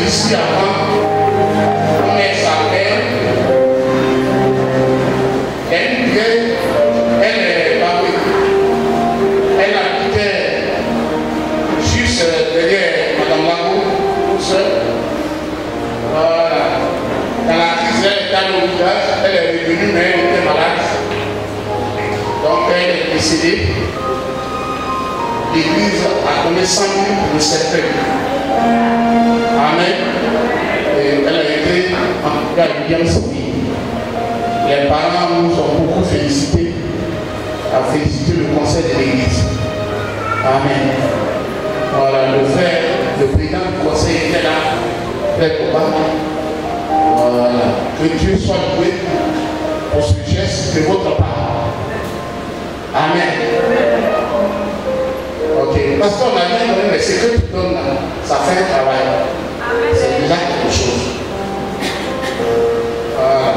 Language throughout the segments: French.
ici avant, on met sa mère, elle habitait juste derrière Madame Lago, seule. Voilà. Dans la crise, elle était allée au village, elle est revenue, mais elle était malade. Donc elle est décédée. L'église a donné 100 000 pour le cercueil. Amen. Et elle a été en tout cas bien servie. Les parents nous ont beaucoup félicités, à féliciter le conseil de l'église. Amen. Voilà, le président du conseil était là, Frère Koba. Voilà. Que Dieu soit loué pour ce geste de votre part. Amen. Ok. Parce qu'on a bien donné, mais ce que tu donnes là, ça fait un travail. C'est déjà quelque chose. Voilà.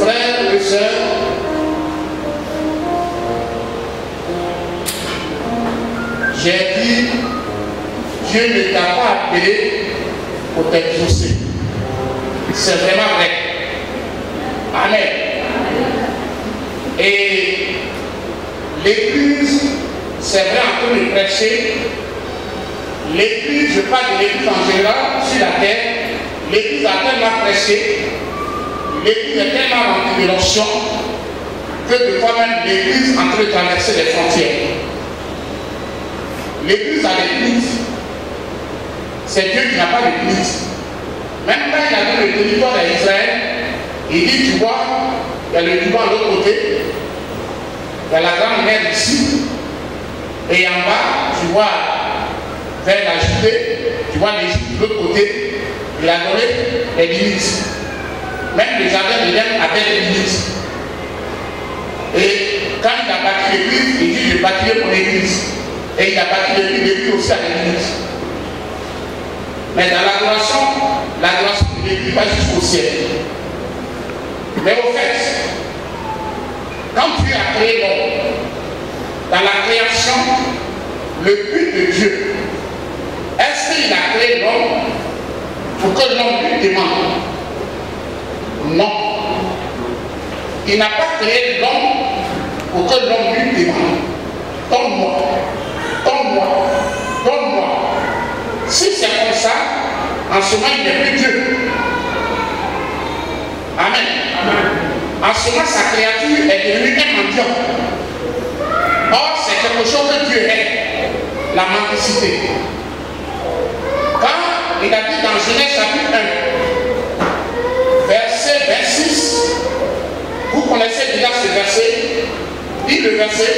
Frères et sœurs, j'ai dit, Dieu ne t'a pas appelé pour t'exaucer. C'est vraiment vrai. Amen. Et l'église, c'est vrai en train de prêcher. L'église, je parle de l'église en général, sur la terre, l'église a tellement prêché, l'église est tellement remplie de l'onction, que de fois même l'église en train de traverser les frontières. L'église a des limites. C'est Dieu qui n'a pas de limites. Même quand il a donné le territoire d'Israël, il dit, tu vois, il y a le Liban de l'autre côté, il y a la grande mer ici, et en bas, tu vois, vers la Judée, tu vois l'Égypte de l'autre côté, il a donné les limites. Même les jardins de l'Éden avaient des limites. Et quand il a bâti l'église, il dit, je bâtirai mon église. Et il a bâti l'église aussi à l'église. Mais dans l'adoration de l'église va jusqu'au ciel. Mais au fait, quand Dieu a créé l'homme, dans la création, le but de Dieu, est-ce qu'il a créé l'homme pour que l'homme lui demande? Non. Il n'a pas créé l'homme pour que l'homme lui demande. Donne-moi, donne-moi, donne-moi. Si c'est comme ça, en ce moment, il n'est plus Dieu. Amen. En ce moment, sa créature est devenue un mendiant. Or, c'est quelque chose que Dieu est, la mendicité. Quand il a dit dans Genèse chapitre 1, verset 26, vous connaissez déjà ce verset, dit le verset.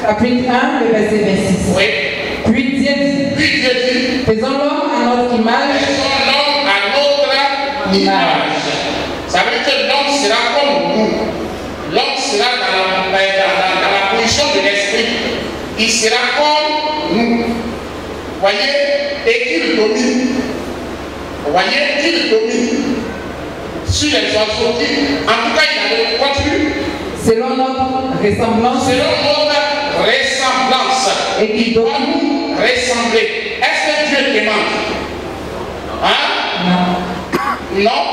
Chapitre 1, le verset 26. Oui. Puis Dieu dit, faisons l'homme à notre image. Faisons l'homme à notre image. Ça veut dire que l'homme sera comme nous. L'homme sera dans la position de l'esprit. Il sera comme nous. Voyez, et qu'il domine. Voyez, qu'il domine sur les oiseaux. En tout cas, il a le continu. Selon notre ressemblance. Selon notre ressemblance. Et qu'il doit nous ressembler. Est-ce que Dieu demande? Hein? Non. Non.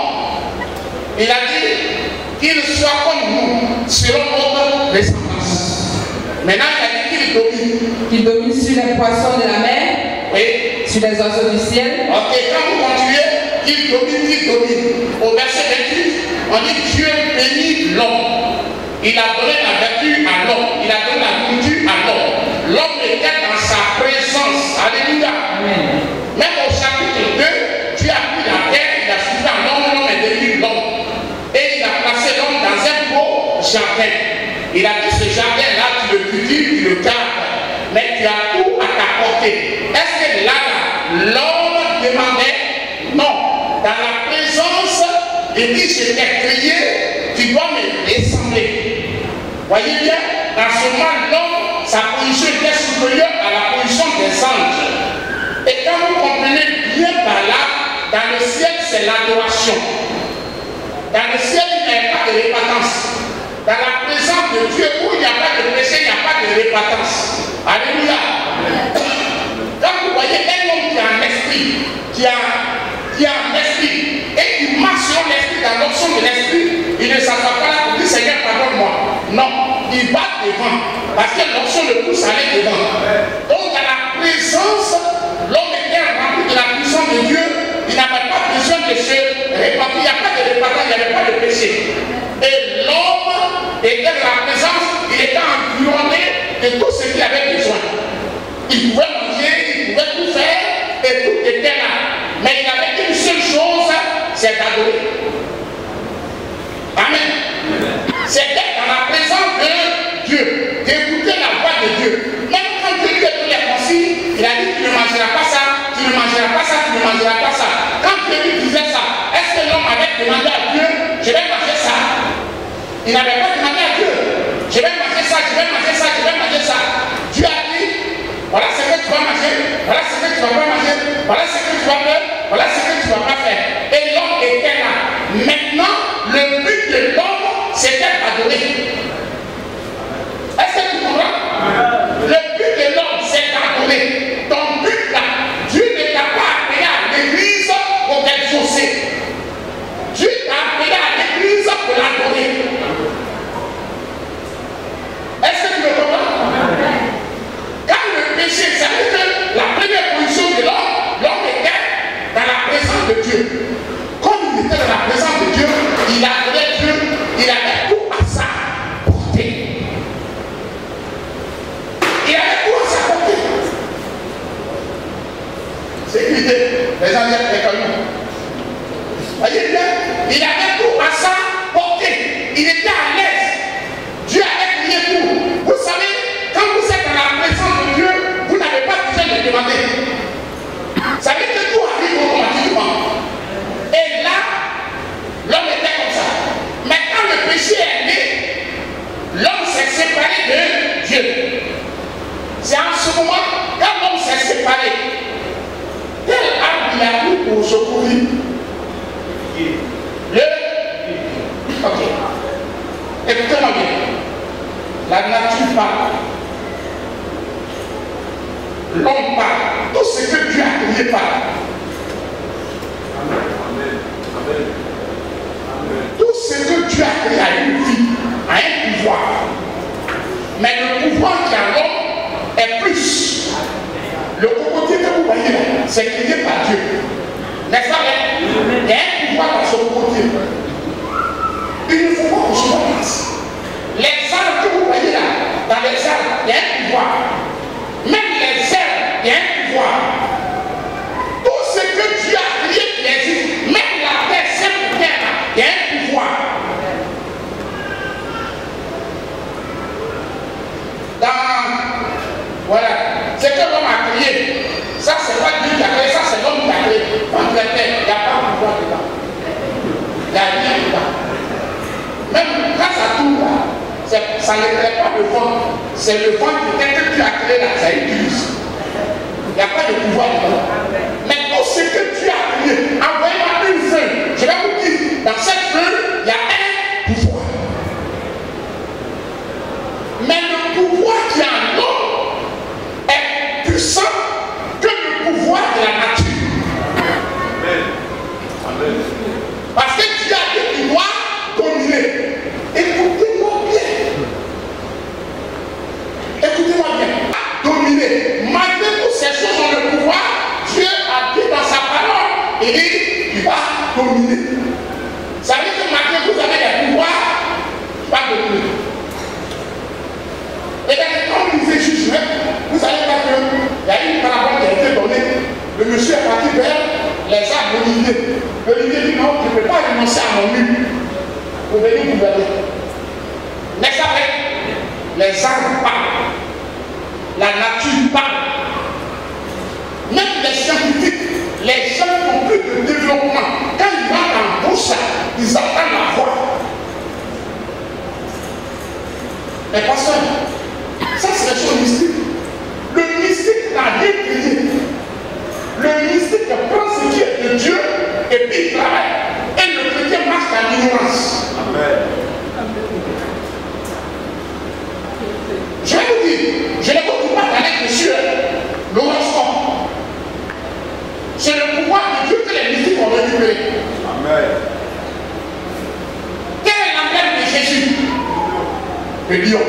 Il a dit qu'il soit comme nous, selon notre ressemblance. Maintenant, il a dit qu'il domine. Qu'il domine sur les poissons de la mer. Oui. Sur les oiseaux du ciel. Ok, quand vous continuez, qu'il domine, qu'il domine. Au verset 28, on dit Dieu bénit l'homme. Il a donné la vertu à l'homme. Il a donné la nourriture à l'homme. L'homme était dans sa présence. Alléluia. Amen. Même au chapitre 2, Dieu a pris la terre, il a soufflé à l'homme, l'homme est devenu l'homme. Et il a placé l'homme dans un beau jardin. Il a dit ce jardin-là, tu le cultives, tu le gardes. Mais tu as tout à ta portée. Est-ce que là, l'homme demandait? Non. Dans la présence, il dit, je t'ai créé, tu dois me ressembler. Voyez bien, dans ce moment, l'homme, sa position était supérieure à la position des anges. Et quand vous comprenez bien par là, dans le ciel, c'est l'adoration. Dans le ciel, il n'y a pas de répentance. Dans la présence de Dieu, où il n'y a pas de péché, il n'y a pas de répentance. Alléluia. Quand vous voyez un homme qui a devant. Parce que l'onction le pousse à aller devant. Donc à la présence, l'homme était rempli de la puissance de Dieu. Il n'avait pas besoin de se répartir. Il n'y a pas de répartage, il n'y avait pas de péché. Et l'homme était dans la présence, il était environné de tout ce qu'il avait besoin. Il pouvait manger, il pouvait tout faire, et tout était là. Mais il avait une seule chose, c'est d'adorer. Amen. C'était dans la présence de Dieu, d'écouter la voix de Dieu. Même quand Dieu lui a donné les consignes, il a dit tu ne mangeras pas ça, tu ne mangeras pas ça, tu ne mangeras pas ça. Quand Dieu lui disait ça, est-ce que l'homme avait demandé à Dieu, je vais manger ça? Il n'avait pas demandé à Dieu, je vais manger ça, je vais manger ça, je vais manger ça. Dieu a dit, voilà ce que tu vas manger, voilà ce que tu vas pas manger, voilà ce que tu vas faire, voilà ce que tu vas pas faire. Et l'homme était là. Maintenant, le but de l'homme, c'était d'adorer. Est-ce que tu comprends? Le but de l'homme, c'est d'adorer. Ton but là, Dieu ne t'a pas appelé à l'église pour t'exaucer. Dieu t'a appelé à l'église pour l'adorer. Est-ce que tu me comprends? Quand le péché, ça veut dire que la première position de l'homme était dans la présence de Dieu. Comme il était dans la présence de Dieu, il adorait Dieu, il avait tout à sa portée. Il avait tout à sa portée. Sécurité, les gens disent les cailloux. Voyez bien, il avait tout à sa portée. Il était à l'aise. Dieu avait crié tout. Vous savez, quand vous êtes dans la présence de Dieu, vous n'avez pas besoin de demander. Vous savez que tout arrive automatiquement. Et là, l'homme était comme ça. Mais quand le péché est né, l'homme s'est séparé de Dieu. C'est en ce moment, quand l'homme s'est séparé, quel arbre il a pris pour secourir? Ok. Écoutez-moi bien. La nature parle. L'homme parle. Tout ce que Dieu a créé parle. Tout ce que Dieu a créé a une vie, a un pouvoir. Mais le pouvoir qui a l'homme est plus. Le cocotier que vous voyez là, c'est créé par Dieu. N'est-ce pas? Il y a un pouvoir dans ce cocotier. Il ne faut pas qu'on se passe. Les arbres que vous voyez là, dans les arbres, il y a un pouvoir. Même les herbes, il y a un pouvoir. Tout ce que Dieu a créé qui existe, même la terre, cette terre, il y a un pouvoir. Voilà, ce que l'homme a créé, ça c'est pas Dieu qui a créé, ça c'est l'homme qui a créé. Quand la terre, il n'y a pas de pouvoir dedans. Il n'y a rien dedans. Même quand ça tourne là, ça ne crée pas de vent. C'est le vent que Dieu a créé là, ça utilise. Il n'y a pas de pouvoir dedans. Mais tout ce que Dieu a créé, envoyez-moi une feuille. Je vais vous dire, dans cette feuille, il y a un pouvoir. Mais le pouvoir qui est en l'homme est puissant que le pouvoir de la nature. Amen. Amen. Parce que Dieu a dit qu'il doit dominer. Écoutez-moi bien. Écoutez-moi bien. Dominer. Malgré toutes ces choses dans le pouvoir, Dieu a dit dans sa parole, il dit qu'il va dominer. Ça veut dire que malgré que vous avez des pouvoirs, il va dominer. Et bien, quand vous lisez juste, vous savez pas qu'il y a une parabole qui a été donnée. Le monsieur est parti vers les arbres d'olivier. L'olivier dit non, je ne peux pas renoncer à mon but pour venir gouverner. N'est-ce pas vrai? Les arbres parlent. La nature parle. Même les scientifiques, les gens qui ont plus de développement, quand ils rentrent en bouche, ils entendent la voix. Mais pasteur, ça c'est la chose mystique. Le mystique n'a rien créé. Le mystique prend ce qui est de Dieu et puis il travaille. Et le chrétien marche dans l'ignorance. Amen. Je vais vous dire, je ne vous dis pas d'aller dessus l'horoscope. C'est le pouvoir de Dieu que les mystiques ont récupéré. Amen. Quel est l'emblème de Jésus? Le lion.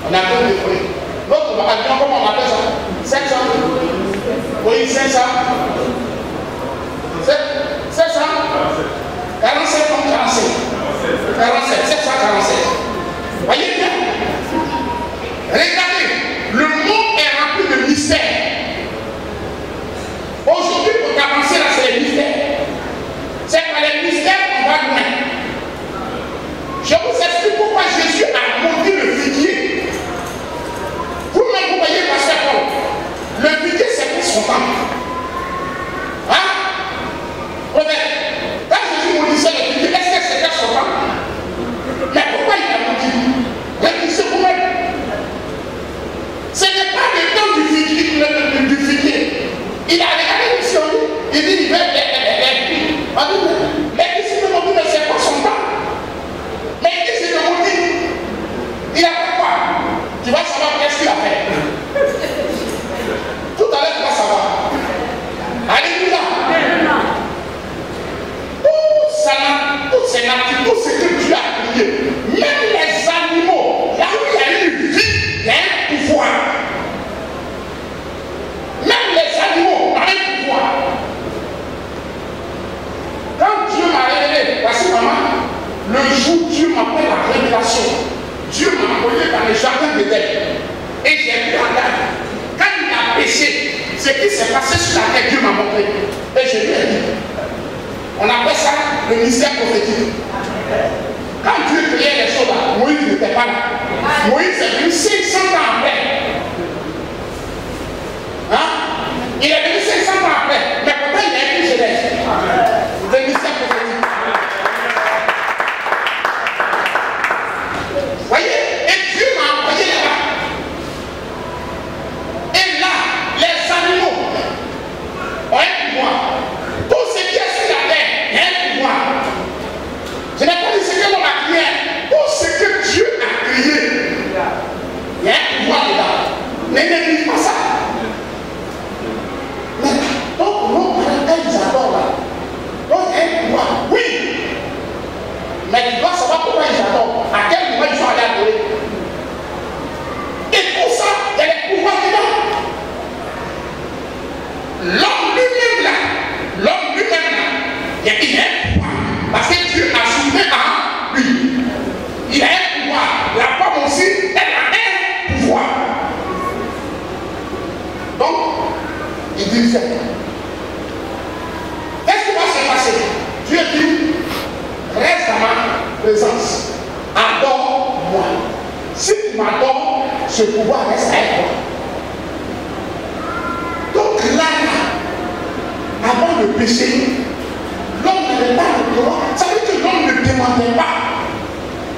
On a deux décollés. L'autre avion, comment on appelle ça? 500. Oui, 500. 700. 47 comme 47. 47, 747. Voyez bien. Regardez, le monde est rempli de mystères. Aujourd'hui, pour avancer là, c'est les mystères. C'est par les mystères qu'on va loin. Je vous explique pourquoi Jésus a maudit le figuier. Vous-même, vous voyez, pasteur Paul, le figuier, c'est pour son temps. Hein? Quand Jésus maudissait le figuier, est-ce que c'était son temps? Mais pourquoi il a maudit? Réfléchissez vous-même. Ce n'est pas le temps du figuier. Il a regardé ici, il dit, il veut les filles. On dit, mais ici, mais c'est pas son temps. Mais ici, c'est le maudit. Il a fait quoi? Tu vas savoir qu'est-ce qu'il a fait. Tout à l'heure, tu vas savoir. Alléluia. Tout c'est naturel, tout ce que Dieu a créé. Même les animaux, là où il y a une vie, il y a un pouvoir. Même les animaux ont un pouvoir. Quand Dieu m'a révélé, voici maman, le jour où Dieu m'a fait la révélation, Dieu m'a envoyé dans le jardin d'Éden. Et j'ai vu Adam. Quand il a péché, ce qui s'est passé sur la terre, Dieu m'a montré. Et je lui ai dit. On appelle ça le mystère prophétique. Quand Dieu créait les choses là, Moïse n'était pas là. Moïse est venu 500 ans après. Hein? Il est venu 500 ans après. Mais pourtant il a écrit Genèse. Le mystère prophétique. Voyez? Et Dieu m'a envoyé là-bas. Et là, les animaux ont un pouvoir. Tout ce qui est sur la terre, il y a un pouvoir. Je n'ai pas dit ce que l'on a créé. Tout ce que Dieu a créé, il y a un pouvoir dedans. Ne néglige pas ça. Mais donc, nos parents, ils adorent là. Donc, il y a un pouvoir. Oui. Mais tu dois savoir pourquoi ils adorent. À quel moment ils sont allés adorer. Et pour ça, il y a des pouvoirs dedans. L'homme lui-même là, il y a un pouvoir. Parce que Dieu a soulevé en lui. Il a un pouvoir. La femme aussi, elle a un pouvoir. Donc, il dit, qu'est-ce qui va se passer? Dieu dit, reste à ma présence. Adore-moi. Si tu m'adores, ce pouvoir reste avec toi. Donc là, avant le péché, l'homme n'avait pas le droit. Ça veut dire que l'homme ne demandait pas.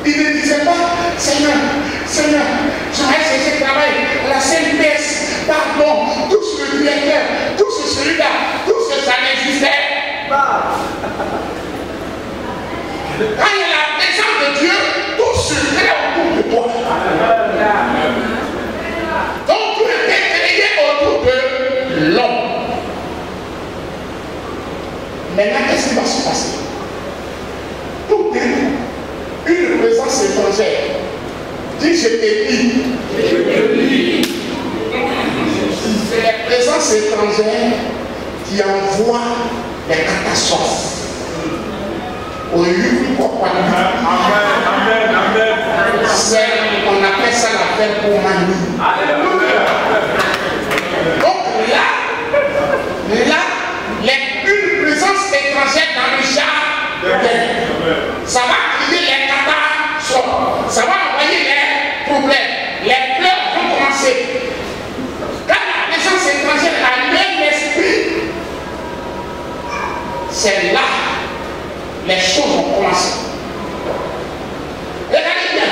Il ne disait pas, Seigneur, j'aimerais chercher le travail, la CNPS, pardon, tout ce directeur, tout ce celui-là, tout ce ça n'existait pas. Quand il y a la présence de Dieu, tout se crée autour de toi. Donc tout était créé autour de l'homme. Maintenant, qu'est-ce qui va se passer? Tout est une présence étrangère. Dis, je t'ai dit. C'est la présence étrangère qui envoie les catastrophes. Au lieu de quoi? On appelle ça la vergomanie. Donc là, une présence étrangère dans le jardin, ça va créer les catastrophes, ça va envoyer les problèmes, les pleurs vont commencer. Quand la présence étrangère a l'esprit, c'est là les choses vont commencer. Regardez bien,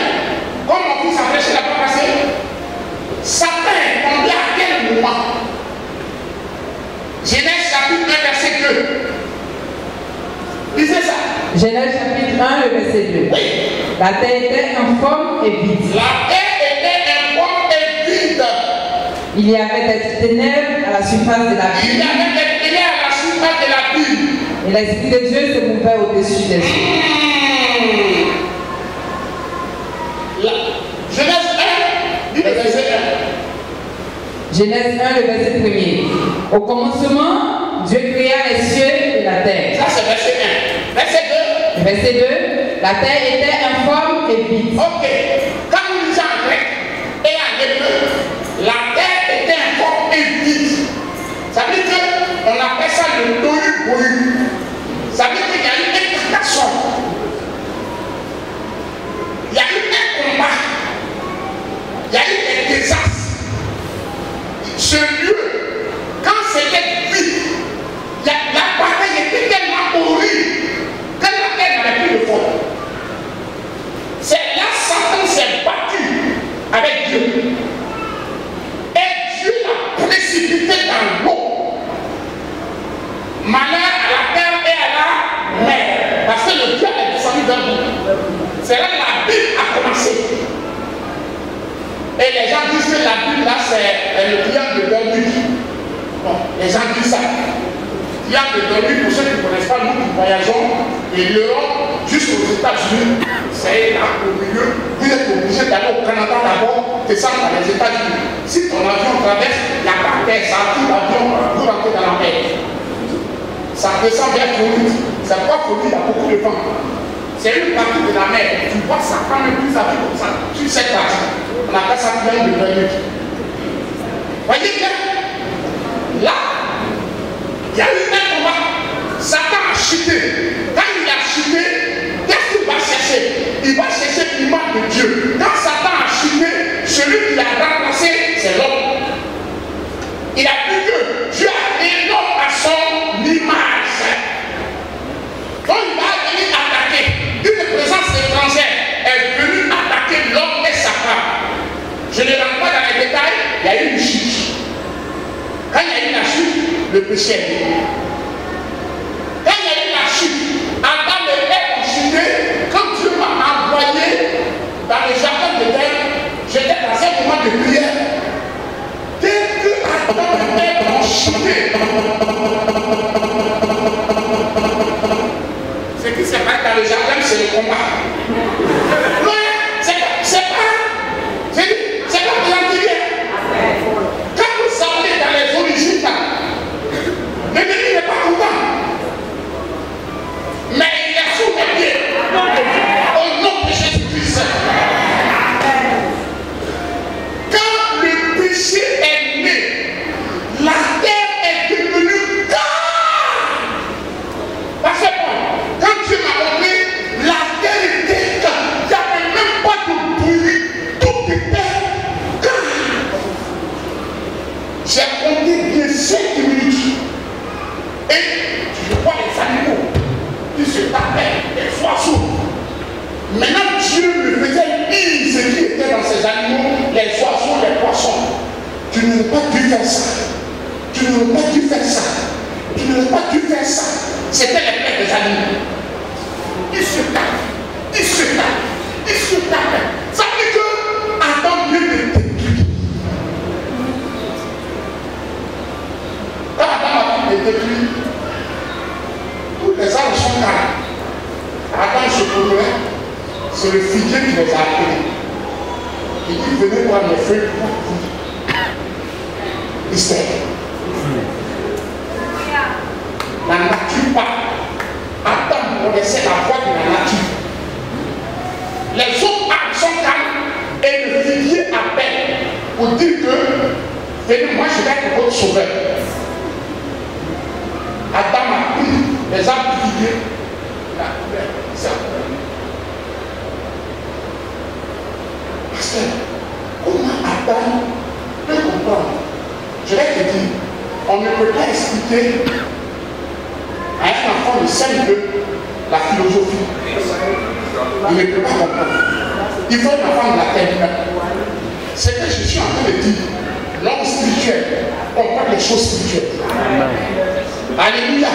comme on vous s'empêcher la pas passer, Satan est tombé à quel moment? Genèse chapitre 1, verset 2. Lisez ça. Genèse chapitre 1, le verset 2. Oui. La terre était informe et vide. La terre était informe et vide. Il y avait des ténèbres à la surface de la Il y ville. avait des ténèbres à la surface de la ville. Et l'Esprit de Dieu se mouvait au-dessus des eaux. Genèse 1, Dis le verset 1. Genèse 1, le verset 1er. Au commencement, Dieu créa les cieux et la terre. Ça c'est verset 1. Verset 2. Verset 2. La terre était informe et vide. Ok. Quand nous lisons en grec et en hébreu, la terre était informe et vide. Ça veut dire qu'on appelle ça le tohu bohu. Ça veut dire qu'il y a une interprétation. Il y a eu un combat. Il y a eu des désastres. Ce lieu, quand c'était vide, la bataille était tellement horrible que la terre n'avait plus de forme. C'est là que Satan s'est battu avec Dieu. Et Dieu l'a précipité dans l'eau. Malheur à la terre et à la mer. Parce que le Dieu est descendu dans l'eau. C'est là que la Bible a commencé. Et les gens disent que la Bible là c'est le triangle de Bermude. Bon, les gens disent ça. Triangle de Bermude, pour ceux qui ne connaissent pas, nous qui voyageons de l'Europe jusqu'aux États-Unis, c'est là au milieu. Vous êtes obligé d'aller au Canada d'abord, descendre dans les États-Unis. Si ton avion traverse, il n'y a pas de terre, ça arrive l'avion, vous rentrez dans la mer. Ça descend vers Floride. C'est pourquoi Floride a beaucoup de vent. C'est une partie de la mer. Tu vois ça quand même plus à vie comme ça. Sur cette partie. On appelle ça triangle de Bermude. Voyez bien, là, il y a eu un combat. Satan a chuté. Quand il a chuté, qu'est-ce qu'il va chercher? Il va chercher l'image de Dieu. Quand Satan a chuté, celui qui l'a remplacé, c'est l'homme. Il a vu que Dieu a créé l'homme à son image. Donc il va venir attaquer. Une présence étrangère est venue attaquer l'homme et sa femme. Je ne rentre pas dans les détails, il y a eu une chute. Quand il y a eu la chute, le péché est venu. Quand il y a eu la chute, Adam et Ève ont chuté. Quand Dieu m'a envoyé dans le jardin de terre, j'étais dans un moment de prière. Dès que Adam et Ève ont chuté, ce qui s'est passé dans le jardin, c'est le combat. Non, c'est pas planifié. Quand vous sortez dans les origines, l'ennemi n'est pas content. Mais il est sous les pieds. Au nom de Jésus-Christ. Quand le péché est né, la terre est devenue calme. Parce que quand Dieu m'a montré, la terre était calme. Il n'y avait même pas de bruit. Tout était calme. J'ai compté bien 5 minutes. Et je vois les animaux qui se tapaient, les oiseaux. Maintenant, Dieu me faisait lire ce qui était dans ces animaux, les oiseaux, les poissons. Tu n'aurais pas dû faire ça. Tu n'aurais pas dû faire ça. Tu n'aurais pas dû faire ça. C'était les plaies des animaux. Ils se tapent. Ils se tapent. Ils se tapent. Ça veut dire que Adam vient de détruire. Quand Adam a pu les détruire, tous les arbres sont calmes. Adam se promenait, c'est le figuier qui les a appelés. Il dit venez voir mes feuilles pour vous. Mystère. La nature part. Adam connaissait la voix de la nature. Les autres arbres sont calmes et le figuier appelle pour dire que venez, moi je vais être votre sauveur. Adam a pris les arbres du figuier, la couleur, c'est la couleur. Pasteur, comment Adam peut comprendre? Je vais te dire, on ne peut pas expliquer à un enfant de 5 ans la philosophie. Il ne peut pas comprendre. Il faut un enfant de la terre. C'est que je suis en train de dire, l'homme spirituel comprend les choses spirituelles. Alléluia.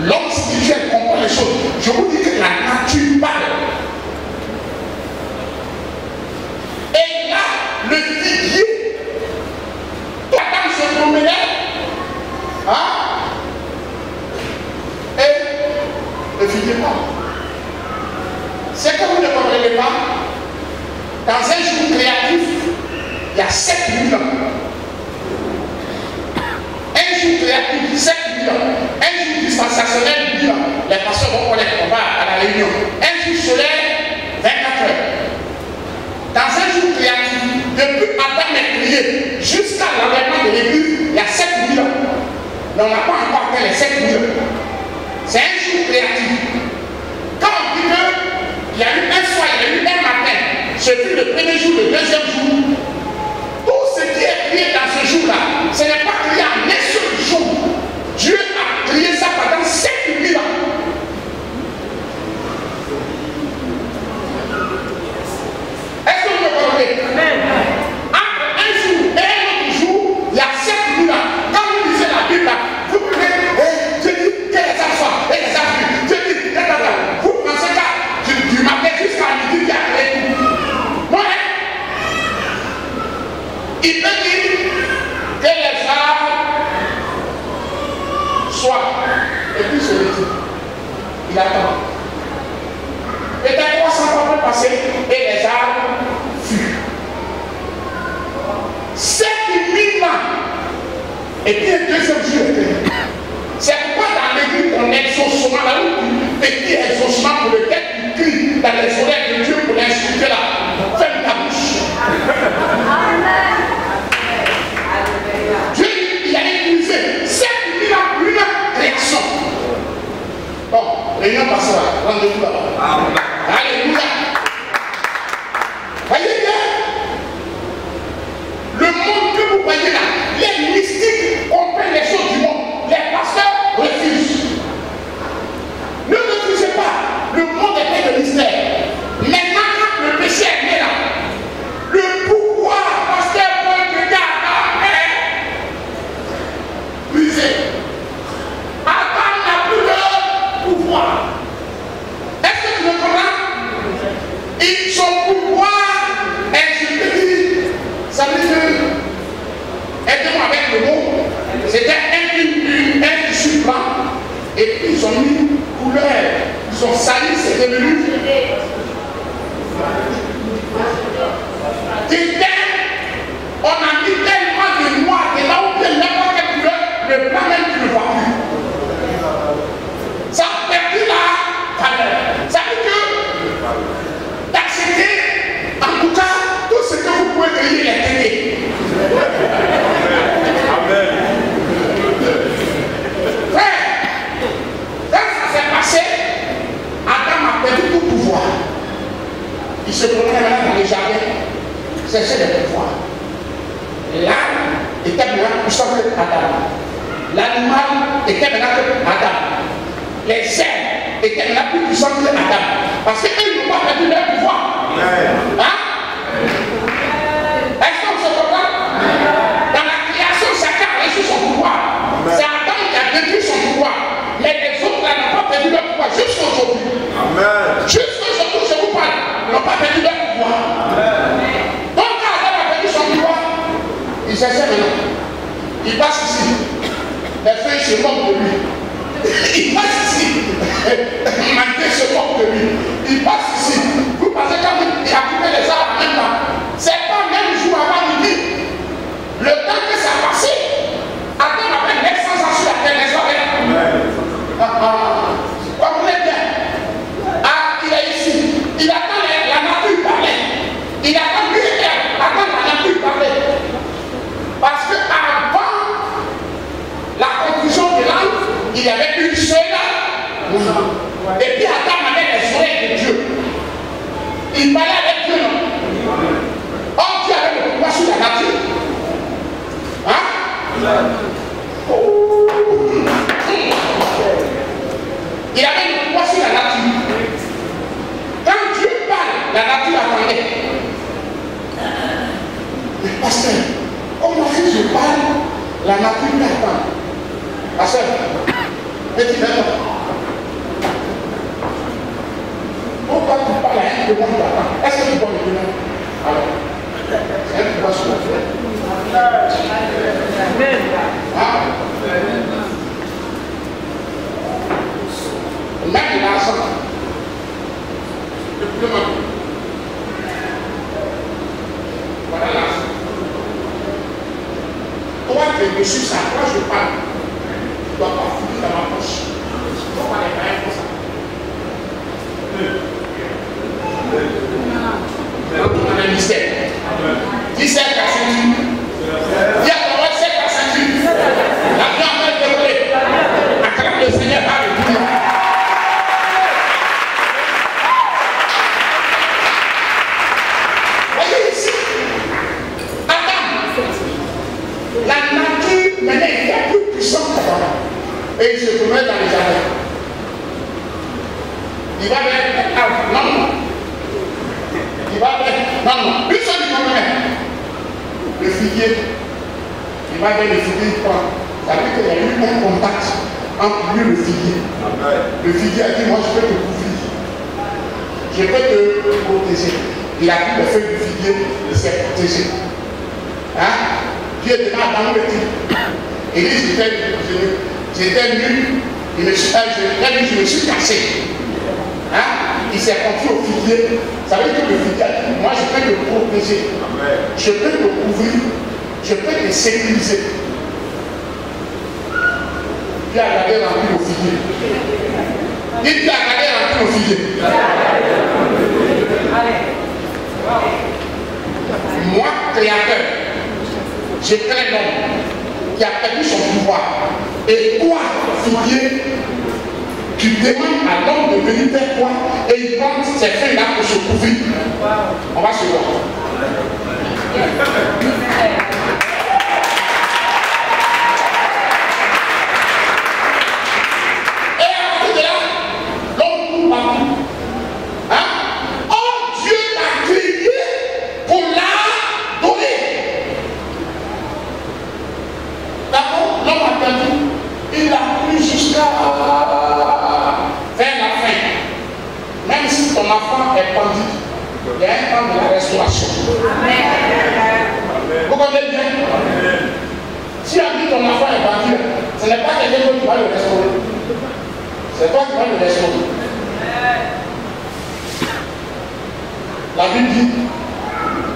L'homme spirituel comprend les choses. Je vous dis que la nature parle. Et là, le figuier, Adam se promenait, et le figuier parle. C'est que vous ne comprenez pas. Dans un jour a 7000 ans. Un jour créatif, 7000 ans. Un jour dispensationnel, 1000 ans. Les pasteurs vont connaître, on va à la réunion. Un jour solaire, 24 heures. Dans un jour créatif, depuis Adam est créé jusqu'à l'avènement de l'église, il y a 7000 ans. Mais on n'a pas encore atteint les 7000 ans. C'est un jour créatif. Quand on dit qu'il y a eu un soir, il y a eu un matin, ce fut le premier jour, le deuxième jour. Tout ce qui est créé dans ce jour-là, ce n'est pas créé en un seul jour. Dieu a créé ça pendant 7000 ans. Est-ce que vous me comprenez? Entre un jour et un autre jour, il y a 7000 ans. Quand vous lisez la Bible, vous prenez, Dieu dit que les enfants et les Africains, Dieu dit, vous pensez que du matin jusqu'à midi, il y a créé tout. Non, hein? Il peut dire que les arbres soient, et puis se retire. Il attend. Peut-être 300 ans peuvent passer et les arbres fuient. 7000 ans. Et puis un deuxième jour est venu. C'est pourquoi dans l'église, on exaucement là où petit exaucement pour lequel tu cries dans les oreilles de Dieu pour l'insulter là. Ferme ta bouche. Dieu, il a utilisé 7000 ans pour une création. Bon, réunion passera. Rendez-vous là-bas. Alléluia. Voyez bien, le monde que vous voyez là, les mystiques comprennent les choses du monde. Les pasteurs refusent. Ne refusez pas. Le monde est fait de mystère. Maintenant, quand le péché est né là, le pouvoir pasteur Paul de Adam est brisé. Adam n'a plus de pouvoir. Est-ce que tu me comprends? Et son pouvoir est, je te dis, ça veut dire, aidez-moi avec le mot, c'était un tissu blanc, et puis ils ont mis couleur, ils ont sali, c'est devenu on a mis tellement de noir, et là où il y a n'importe quelle couleur, le blanc même tu ne vois plus. Ça a perdu la valeur. Ça veut dire d'accepter, en tout cas, tout ce que vous pouvez griller les télés. Amen. Frère, quand ça s'est passé, Adam a perdu tout pouvoir. Il se promenait maintenant dans les jardins, cherchait des pouvoirs. L'âme était maintenant puissant que Adam. L'animal était maintenant que Adam. Les airs étaient maintenant plus puissants que Adam. Parce qu'ils n'ont pas perdu leur pouvoir. Hein? Est-ce qu'on se comprend? Dans la création, chacun a reçu son pouvoir. C'est Adam qui a détruit son pouvoir. Mais les autres n'ont pas perdu leur pouvoir jusqu'aujourd'hui. Jusqu'aujourd'hui, je vous parle, n'ont pas perdu leur pouvoir. Donc quand Adam a perdu son pouvoir, il cherchait maintenant. Il passe ici. Les feuilles se moquent de lui. Il passe ici. Manqué se moque de lui. Il passe ici. Vous pensez quand il a coupé les arbres en même temps. C'est pas le même jour avant midi. Le temps que ça a passé, Adam avait 900 ans sur la terre, n'est-ce pas? Comprenez bien. Ah, il est ici. Il attend la nature parler. Il attend la nature parler. Parce que avant la conclusion de l'âme, il y avait une seule âme. Et puis Adam avait les oreilles de Dieu. Il parlait avec Dieu, non? Or, Dieu avait le pouvoir sur la nature. Hein? Il avait le pouvoir sur la nature. Quand Dieu parle, la nature attendait. Mais pasteur, comment si je parle, la nature attend? Pasteur, petit verre. Pourquoi tu parles à un demande d'attendre? Est-ce que tu vois le demande? Alors, c'est un pouvoir sur la terre. Ah. Même l'argent. Voilà l'argent. de dessus ça, quand je parle, je ne dois pas fouiller dans ma poche. Je dois pas les faire comme ça. Donc, on a un mystère. 17 à 58. Il y a quand même 7 à 58. La vie en train de dérouler. Acclame le Seigneur, alléluia. Voyez ici. Adam. La nature maintenant est plus puissante qu'Adam. Et il se promène dans les jardins. Il va vers non. Il va vers non. Une seule promène. Le figuier. Il va vers le figuier. Ça veut dire qu'il y a eu un contact entre lui et le figuier. Le figuier a dit, moi je peux te couvrir. Je peux te protéger. Il a pris le feu du figuier, il s'est protégé. Hein? Dieu était dans le type. Il dit, j'étais nu, je me suis caché. Hein? Il s'est confié au figuier. Ça veut dire que le figuier a dit, moi je peux te protéger. Je peux te couvrir. Je peux te sécuriser. Dieu a regardé rempli au figuier. Dieu a regardé rempli au figuier. Moi, créateur, je crée l'homme qui a perdu son pouvoir. Et toi, figuier, tu demandes à l'homme de venir vers toi et il prend ses feuilles là pour se couvrir. On va se voir. Et à partir de là, l'homme court partout. Hein? Oh, Dieu t'a créé pour l'adorer. D'accord? L'homme a perdu. Il a pris jusqu'à vers la fin. Même si ton enfant est pendu, il y a un temps de la restauration. Vous comprenez bien? Si on dit ton enfant est pendu, ce n'est pas quelqu'un d'autre qui va le restaurer. C'est toi qui vas le restaurer. La Bible dit,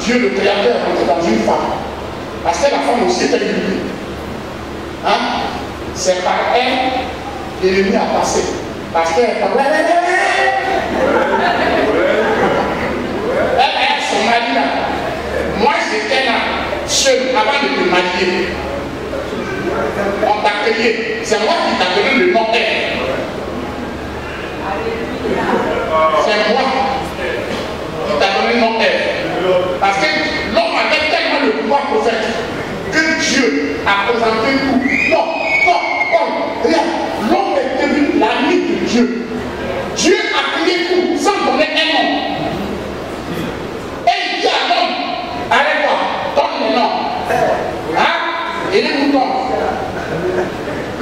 Dieu le Créateur rentre dans une femme. Parce que la femme aussi est une. Hein? C'est par elle l'ennemi a passé. Parce qu'elle est comme elle, son mari là. Moi j'étais là, seul, avant de me marier. On t'a créé. C'est moi qui t'a donné le nom elle. C'est moi qui t'a donné le nom elle. Parce que l'homme avait tellement le pouvoir prophétique que Dieu a présenté tout. Non, rien. L'homme est devenu l'ami de Dieu. Dieu a créé tout sans donner un nom. Et il dit à l'homme, arrête-toi, donne le nom. Hein? Et les moutons.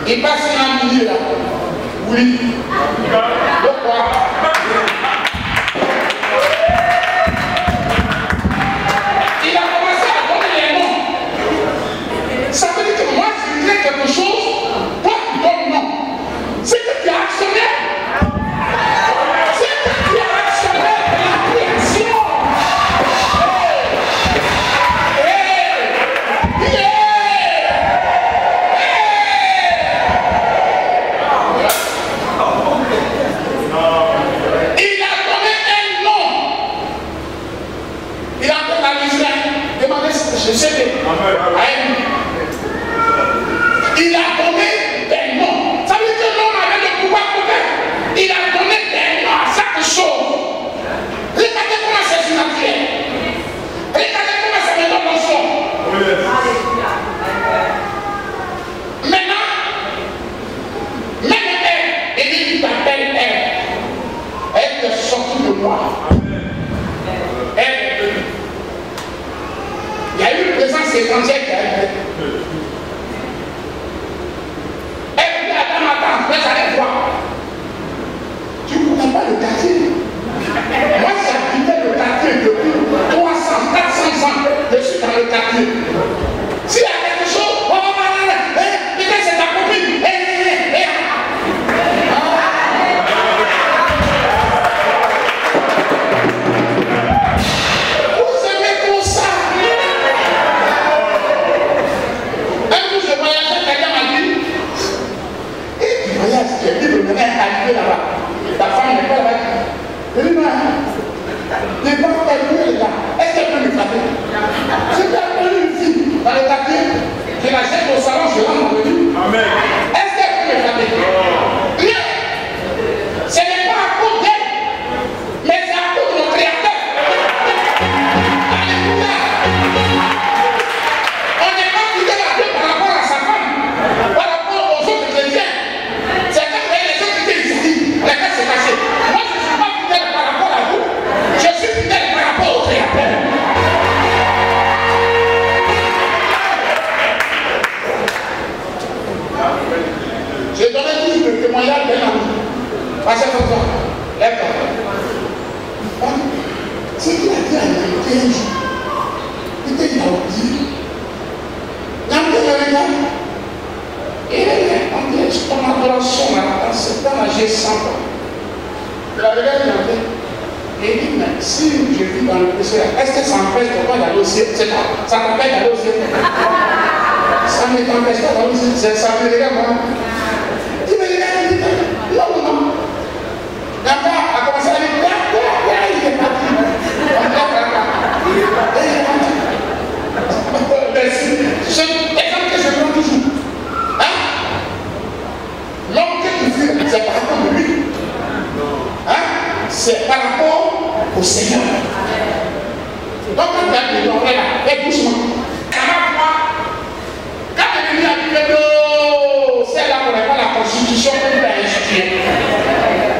Il passe un milieu là. Oui. Pourquoi? Il a commencé à donner les noms. Ça veut dire que moi, si je crée quelque chose, toi tu donnes non. C'est que tu as actionné. C'est que tu as actionné la création. Il a donné un nom. Il a donné la légère. Demandez ce que je sais. Il a donné des noms. Ça veut dire que l'homme avait le pouvoir peut-être. Il a donné des noms à chaque chose. Regardez comment c'est surnaturel. Regardez comment ça me donne le son. Maintenant, même elle, et dit qu'il t'appelle elle. Elle est sortie de moi. Elle est venue. Il y a eu une présence étrangère qui a été. Mais j'allais voir. Tu ne connais pas le quartier. Moi, j'habitais le quartier depuis 300, 400 ans. Je suis dans le quartier. S'il y a quelque chose, peut-être c'est ta copine. Vous aimez tout ça. Et un jour, il a dit, on a adoration dans ce temps-là, j'ai 100 ans. La regarde, il dit, mais si je vis dans le péché, est-ce que ça m'empêche de pas d'aller au ciel? Ça m'empêche d'aller au ciel? Ça ne m'empêche pas d'aller au ciel. Ça me regarde, moi. Il me regarde, il dit, non. D'abord, a commencé à dire, il est parti. C'est l'exemple que je prends toujours. Hein? L'homme que tu fuis, c'est par rapport à lui. Hein? C'est par rapport au Seigneur. Donc, quand tu as dit, on est là, et doucement. Ça va quoi? Quand l'ennemi a dit que non, c'est là qu'on n'est pas la constitution que nous avons instituée.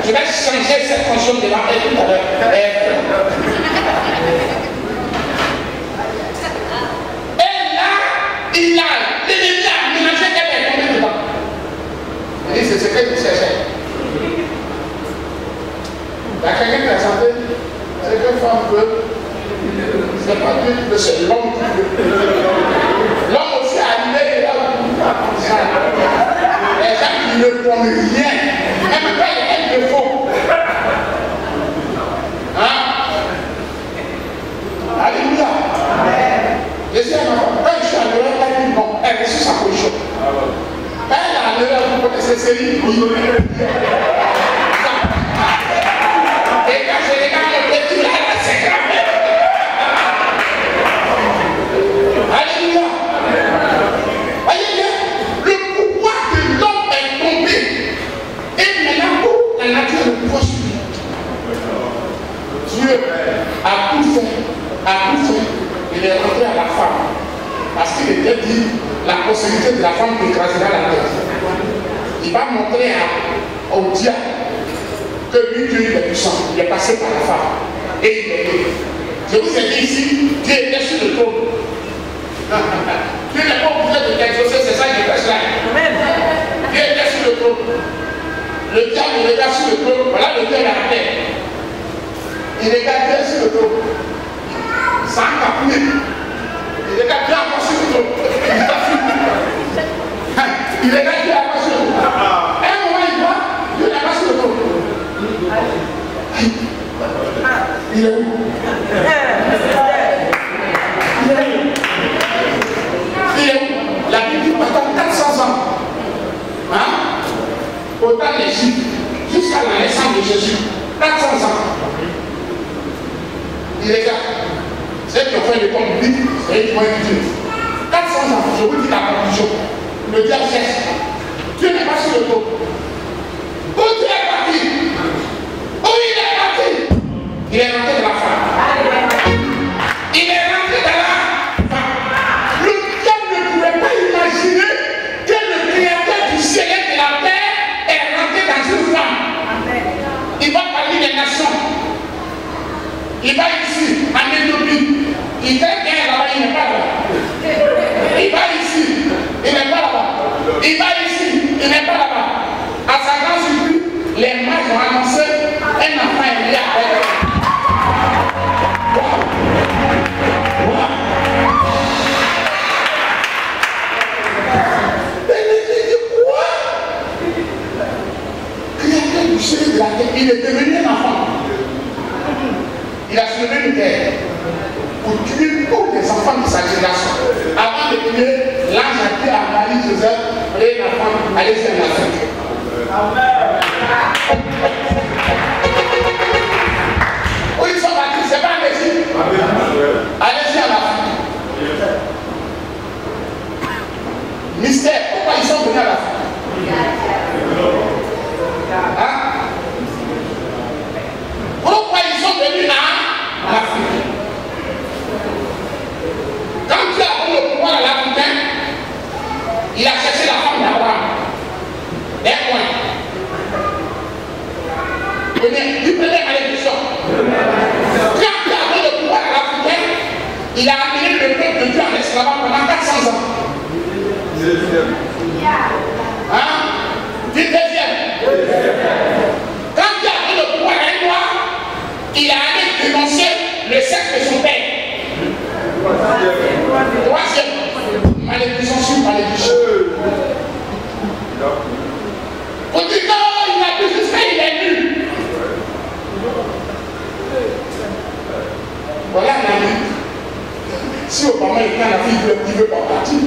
Je vais changer cette constitution de la paix tout à l'heure. L'ennemi a ménagé qu'elle est tombée dedans. Il dit, c'est ce que tu cherchais. Il y a quelqu'un qui a chanté, c'est que femme veut, c'est pas Dieu qui veut, c'est l'homme qui veut. L'homme aussi a arrivé, il a les gens qui ne prennent rien, même quand il y a un défaut. Hein? Alléluia. Je suis un enfant. Quand je suis à l'heure, elle dit non, elle reçut sa position. Elle a l'heure, vous connaissez Céline. Et quand je regarde le petit, là, c'est grave. Alléluia. Voyez bien, le pouvoir de l'homme est tombé. Et maintenant, la nature le pouvoir sur lui. Dieu a tout fait. Il est rentré à la femme. Parce qu'il était dit, la possibilité de la femme écrasera la terre. Il va montrer au diable que lui, Dieu, il est puissant. Il est passé par la femme. Et il est né. Je vous ai dit ici, Dieu était sur le trône. Dieu n'est pas obligé de t'exaucer, c'est ça qui est là. Dieu était sur le trône. Le diable regarde sur le trône. Voilà le Dieu de la terre. Il regarde Dieu sur le trône. Ça a capé. Il regarde Dieu encore sur le trône. Il t'a fini. Il regarde Dieu encore sur le trône. À un moment, il voit Dieu n'est pas sur le trône. Il est où? Il est où? La Bible dit pendant 400 ans. Hein? Autant les Juifs, jusqu'à la naissance de Jésus. 400 ans. Il regarde. C'est qui ont fait l'école biblique, c'est eux qui vont étudier. 400 ans, je vous dis la conclusion. Le diable cherche. Dieu n'est pas sur le trône. Où Dieu est parti? Où il est parti? Il est rentré dans la femme. Il est rentré dans la femme. Le diable ne pouvait pas imaginer que le créateur du ciel et de la terre est rentré dans une femme. Il va parler des nations. Il va ici, en Éthiopie. Il fait bien là-bas, il n'est pas là. Il va ici, il n'est pas là-bas. Il va ici, il n'est pas là-bas. À sa grande surprise, les mages ont annoncé un enfant est lié avec eux. Créateur du ciel et de la terre, il est devenu un enfant. Il a soulevé une terre pour tuer tous les enfants de sa génération. Avant de tuer, l'ange a dit à Marie-Joseph, et la femme, allez-y en Afrique. Où ils sont partis, c'est pas en Égypte. Allez-y en Afrique. Mystère, pourquoi ils sont venus à l'Afrique? Hein? Pourquoi ils sont venus à l'Afrique? Quand Dieu a donné le pouvoir à l'Africain, il a cherché la femme d'Abraham. Un point. Du premier à l'élection. Quand Dieu a donné le pouvoir à l'Africain, il a amené le peuple de Dieu en esclavage pendant 400 ans. Hein? Du deuxième. Quand Dieu a donné le pouvoir à un noir, il a allé dénoncer le sexe de son père. Si Obama est quand la fille il ne veut pas partir,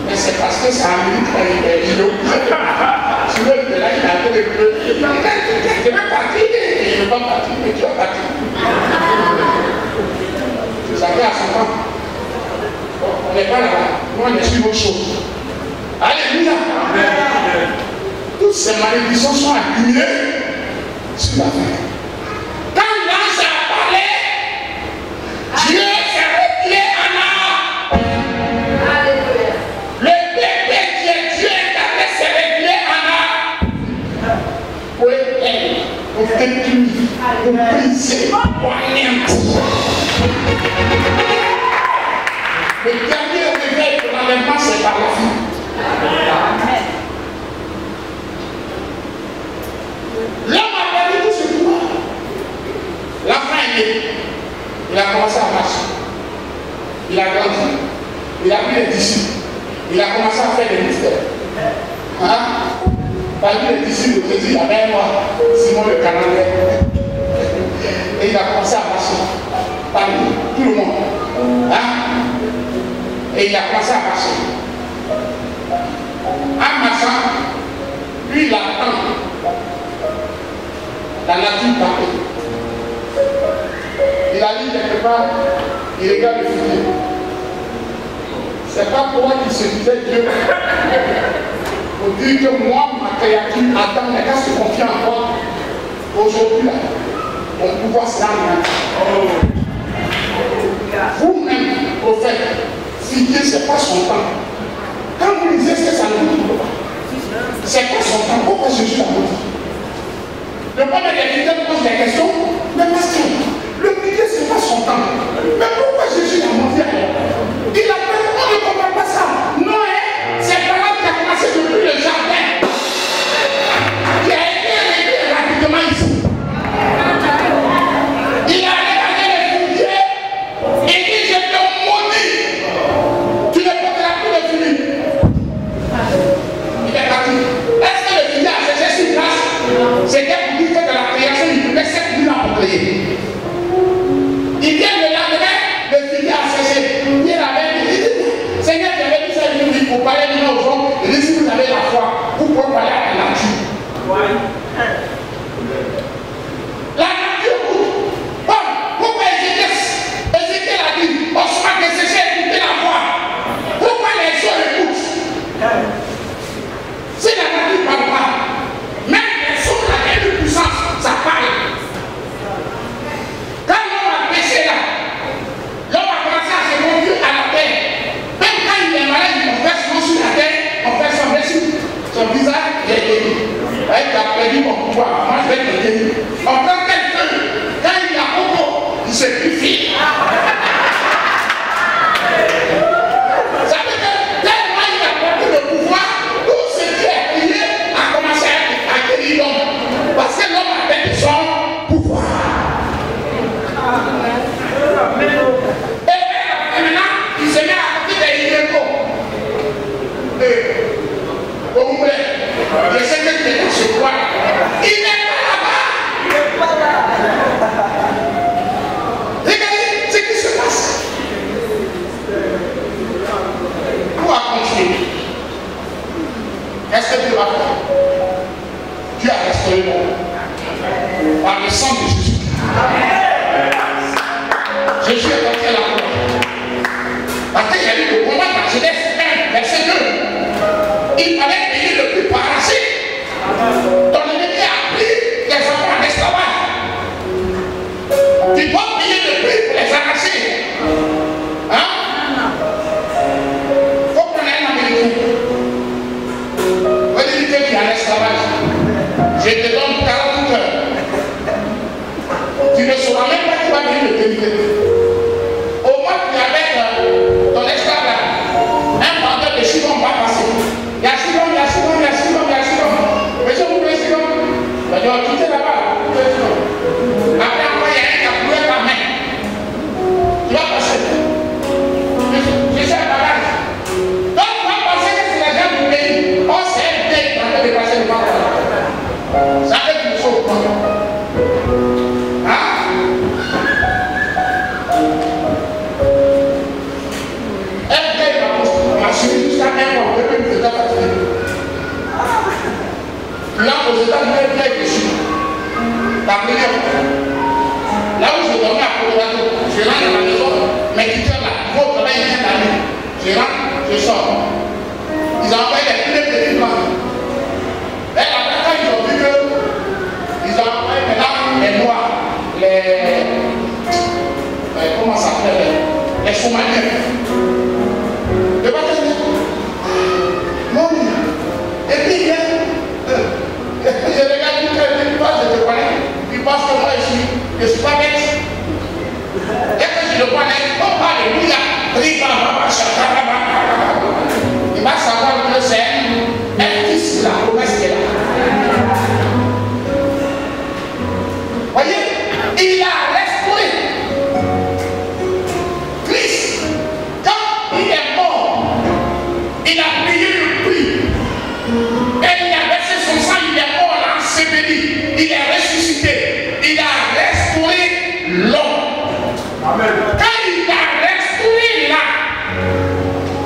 mais c'est parce que c'est Amérique, il est obligé de partir. Si là, il a un peu de bleu, il veut partir, il ne veut pas partir, mais tu vas partir. Vous avez à son temps. On n'est pas là-bas, nous on est sur autre chose. Alléluia. Toutes ces malédictions sont accumulées sur la terre. Quand l'ange a parlé, Dieu s'est retiré en âme. Le bébé qui est Dieu incarné s'est retiré en âme. Pour elle, pour détruire, pour briser, pour anéantir. Le dernier réveil de l'enlèvement, c'est par la vie. L'homme a perdu tout ce pouvoir. L'enfant est né. Il a commencé à marcher. Il a grandi. Il a pris les disciples. Il a commencé à faire des mystères. Hein? Parmi les disciples de Jésus, il y avait moi, Simon le Canadien. Et il a commencé à marcher. Parmi tout le monde. Hein? Et il a commencé à marcher. En marchant, lui il attend la nature parler. Il a dit quelque part, il regarde le futur. C'est pas pour moi qu'il se disait Dieu. Pour dire que moi, ma créature attend, mais quand se confie en toi, aujourd'hui là, mon pouvoir sera là. Vous-même, prophète, figuier, c'est pas son temps. Quand vous lisez ce que ça ne vous dit pas, c'est pas son temps. Pourquoi Jésus l'a dit? Le problème des fidèles pose des questions, mais parce que le figuier, c'est pas son temps. Mais pourquoi Jésus l'a menti alors? Il a fait, on ne comprend pas ça. Noé, c'est par là qu'il a commencé depuis le jardin. Il a été réglé rapidement ici. Il a regardé les figuiers et dit, je te maudis. Tu ne porteras plus de figuier. Il est parti. Est-ce que le figuier a cherché sur place? C'était pour dire que de la création, il pouvait 7 000 ans pour créer. Il vient le lendemain, le il vient la nuit. Je rentre, je sors. Ils ont envoyé les plus petits blancs. Et après, quand ils ont vu que ils ont envoyé maintenant les noirs, comment ça s'appelle, les Somaliens. Le bâtiment. Non, et puis il vient. Je regarde tout le monde, je te connais. Il pense que moi je suis pas bête. Et que je le connais, oh alléluia, il va savoir que c'est un fils, la promesse qui est là. Voyez, il a restauré. Christ, quand il est mort, il a payé le prix. Et il a versé son sang, il est mort, il a enseveli, il est ressuscité, il a restauré l'homme. Amen. Quand il t'a restauré là,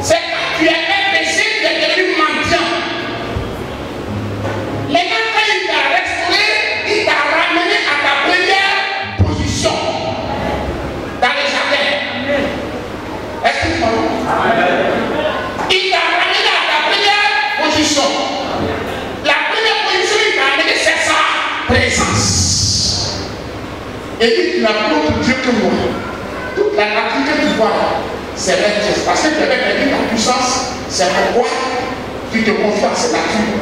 c'est quand tu es un péché, tu es devenu mendiant. Maintenant, quand il t'a restauré, il t'a ramené à ta première position dans le jardin. Est-ce que tu m'entends? Il t'a ramené à ta première position. La première position, il t'a ramené, c'est sa présence. Et dit, tu n'as plus autre Dieu que moi. Toute la nature que tu vois là, c'est l'être. Parce que tu avais perdu ta puissance, c'est pourquoi tu te confies à cette nature.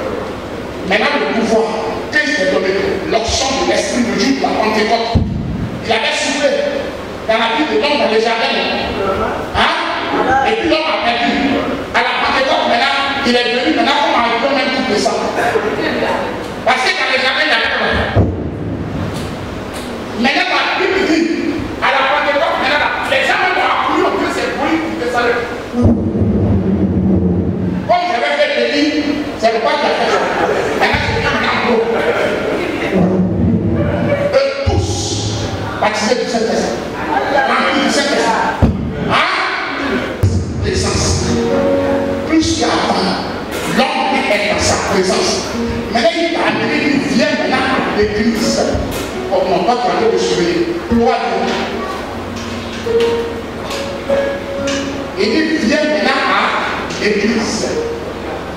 Maintenant, le pouvoir, qu'est-ce que donné? L'option de l'esprit de Dieu, la Pentecôte. Il avait soufflé dans la vie de l'homme dans les jardins. Hein? Et puis l'homme a perdu. À la Pentecôte, maintenant, il est venu, maintenant, comme un peu même tout descend. Parce que dans les jardins, il y avait pas. Maintenant, la Bible dit, à la Pentecôte, maintenant, les gens ont accouru au Dieu, c'est bruit qui descendait. Comme j'avais fait le dit, c'est pourquoi tu as fait ça. Maintenant, c'est un campo. Eux tous, baptisés du Saint-Esprit. Remplis du Saint-Esprit. Hein? Présence. Plus qu'avant, l'homme est dans sa présence. Maintenant, il t'a amené, il vient maintenant à l'église. Comme mon père est en train de surveiller. Il dit, viens maintenant à l'église.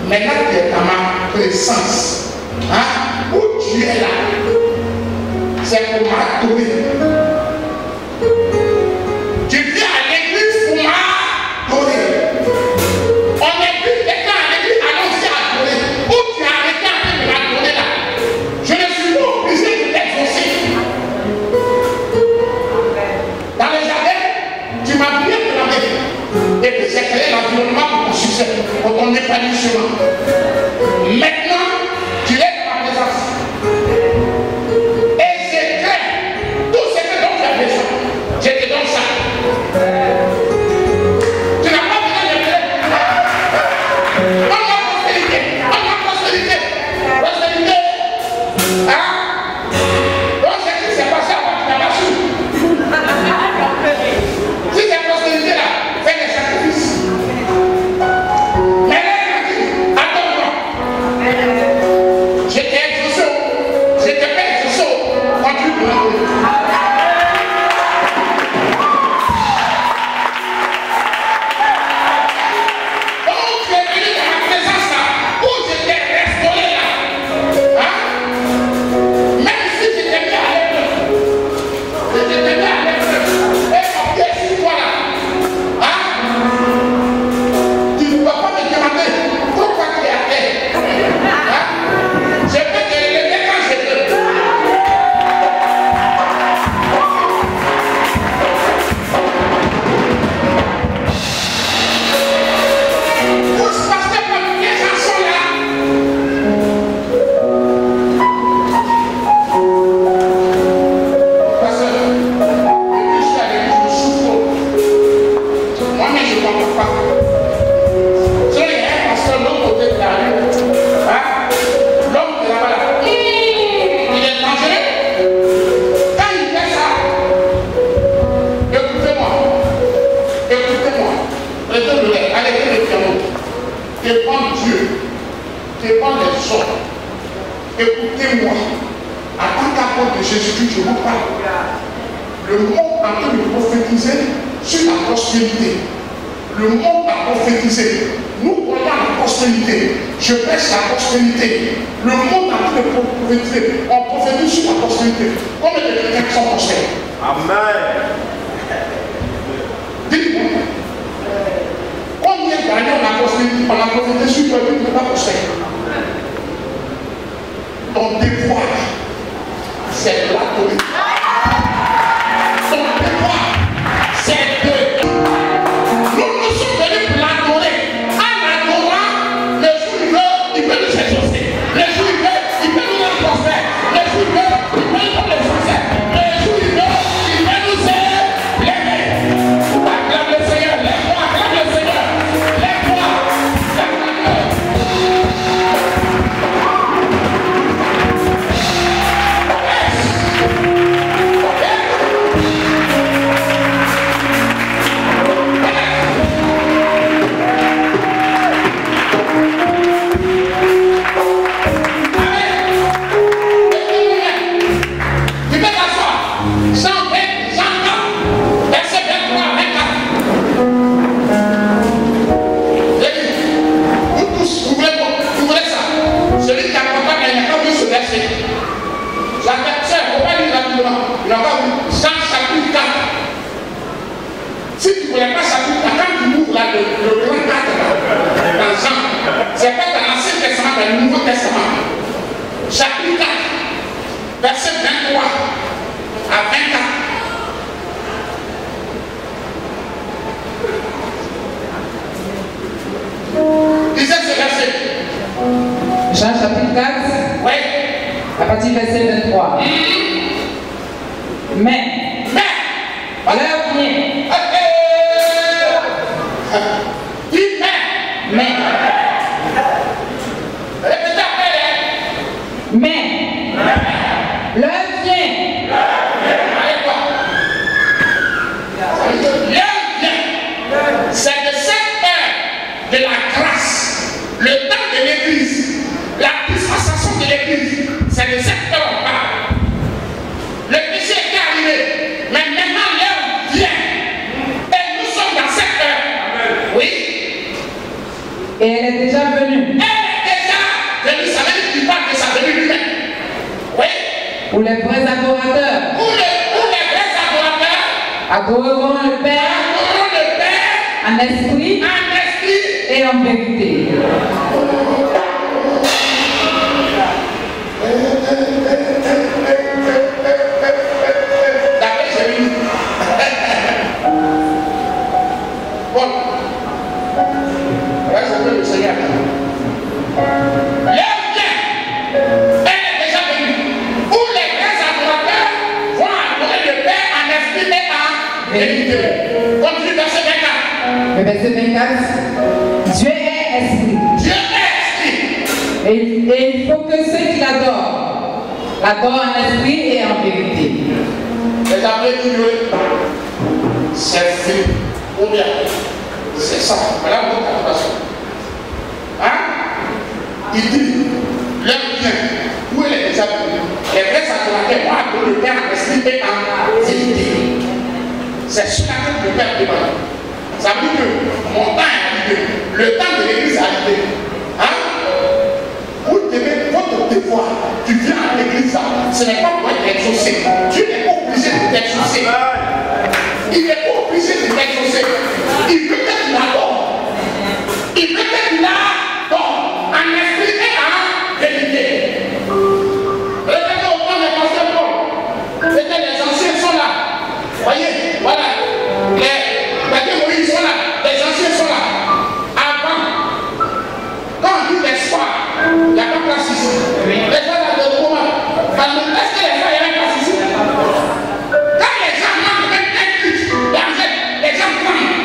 Maintenant tu es dans ma présence. Hein? Où tu es là? C'est pour m'adorer. Tu viens à l'église pour m'adorer. On n'est plus quelqu'un à l'église, allons-y adorer. Où tu as arrêté en train de m'adorer là? Je ne suis pas obligé de t'exaucer. Dans le jardin, tu m'as bien demandé. Et puis j'ai créé l'environnement pour ton succès, pour ton épanouissement. Maintenant, tu es dans ma présence. Et je crée tout ce que dont tu as besoin. Je te donne ça. Tu n'as pas besoin de créer. On a prospérité. On a prospérité. Prospérité. Hein? Donc ce qui s'est passé avant, tu n'as pas su. Si c'est prospérité là, fais des sacrifices. Mais là, attends-moi. Je t'ai exaucé. Je t'ai fait exaucé. Continue. Donc tu es venu dans ma présence là, où je t'ai restauré là. Hein? Même si je t'ai mis à l'épreuve. Je t'ai mis à l'épreuve. Et mon pied sur toi là. Hein? Tu ne vas pas me demander pourquoi tu es à terre. Hein? Je peux te lever quand je veux. Pousse pasteur comme les gens sont là. Pasteur, depuis que je suis à l'église, je souffre. Moi-même, je ne comprends pas. Si il y a un pasteur de l'autre côté de la rue, hein, l'homme qui est là-bas, là, il est dangereux. Quand il fait ça, écoutez-moi. Écoutez-moi. Prêtez l'oreille. Allez, faites le piano. Dépend Dieu. Dépend les hommes. Écoutez-moi. En tant qu'apôtre de Jésus-Christ, je vous parle. Le monde en train de prophétiser sur la prospérité. Le monde a prophétisé. Nous croyons à la prospérité. Je prêche la prospérité. Le monde a tout prophétisé. On prophétise sur la prospérité. Combien de chrétiens sont prospères? Amen. Dites-moi. Combien d'années on a prophétisé sur toi qui ne peut pas prospérer? Ton devoir, c'est de l'adorer. Ton devoir, c'est de... Nous sommes venus pour l'adorer. En l'adorant, le jour il peut nous exaucer. Le jour il peut nous rendre prospères. Le jour il peut nous donner le succès. Le jour il peut nous élever. Acclame le Seigneur, lève-toi, acclame le Seigneur. Lève-toi, acclame-le. Si tu ne connais pas chapitre 4, quand tu ouvres là, le grand 4 dans Jean, c'est pas dans l'Ancien Testament, dans le Nouveau Testament. Chapitre 4, verset 23 à 24. Lisez ce verset. Jean chapitre 4, Oui. à partir du verset 23. Mais, l'heure vient. Mais, Répétez après. mais, l'heure vient. Allez-toi. L'heure vient. C'est de cette heure de la grâce, le temps de l'église, la dispensation de l'église, c'est de cette heure on parle. Le péché est arrivé, mais maintenant l'heure vient. Et nous sommes dans cette heure. Oui. Et elle est déjà venue. Elle est déjà venue. Ça veut dire qu'il parle de sa venue lui-même. Oui. Où les vrais adorateurs Où les vrais adorateurs adoreront le Père adoreront le Père en esprit en esprit et en vérité. D'après Jérémie. Bon. Reste un peu le Seigneur. L'heure vient. Elle est déjà venue. Où les vrais adorateurs vont adorer le Père en esprit et en vérité. Continue verset 24. Le verset 24. Dieu est esprit. Dieu est esprit. Et il faut que ceux qui l'adorent l'adorent en esprit et en vérité. Les appelés Dieu, c'est fini. Ou bien, c'est ça. Voilà notre adoration. Hein? Il dit, l'heure vient. Où elle est déjà venue? Les vrais adorateurs vont adorer le Père en esprit et en vérité. C'est sur la tête du Père demande. Ça veut dire que mon temps est arrivé. Le temps de l'église est arrivé. Hein? Vous devez votre devoir. Tu viens à l'église, ce n'est pas pour être exaucé. Dieu n'est pas obligé de t'exaucer. Il n'est pas obligé de t'exaucer. Il veut que tu l'adores. Il veut que tu l'adores en esprit et en vérité. Regardez au temps des pasteurs Paul. Les anciens sont là. Voyez, voilà. Les Moïse sont là. Les anciens sont là. Avant, quand on dit l'espoir, il n'y a pas de place ici. Les gens là de comment? Est-ce que les gens n'avaient pas ici? Quand les gens manquent un culte, les gens prennent.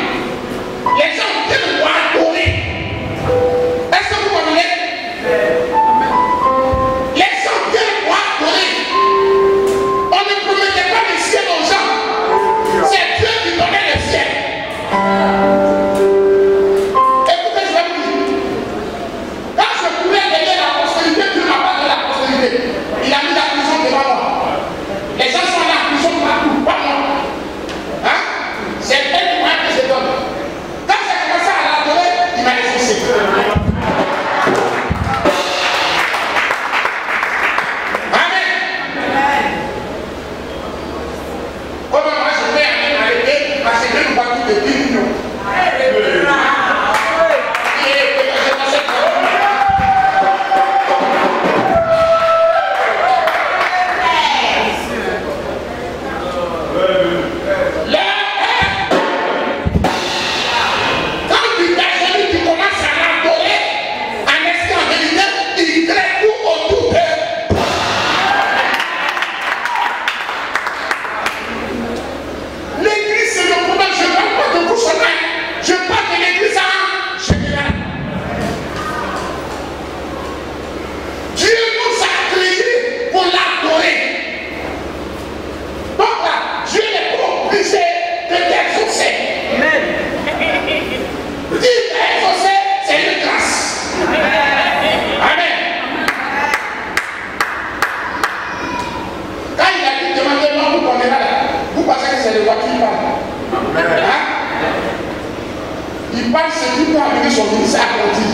Il parle ce qui peut amener son ministère accompli.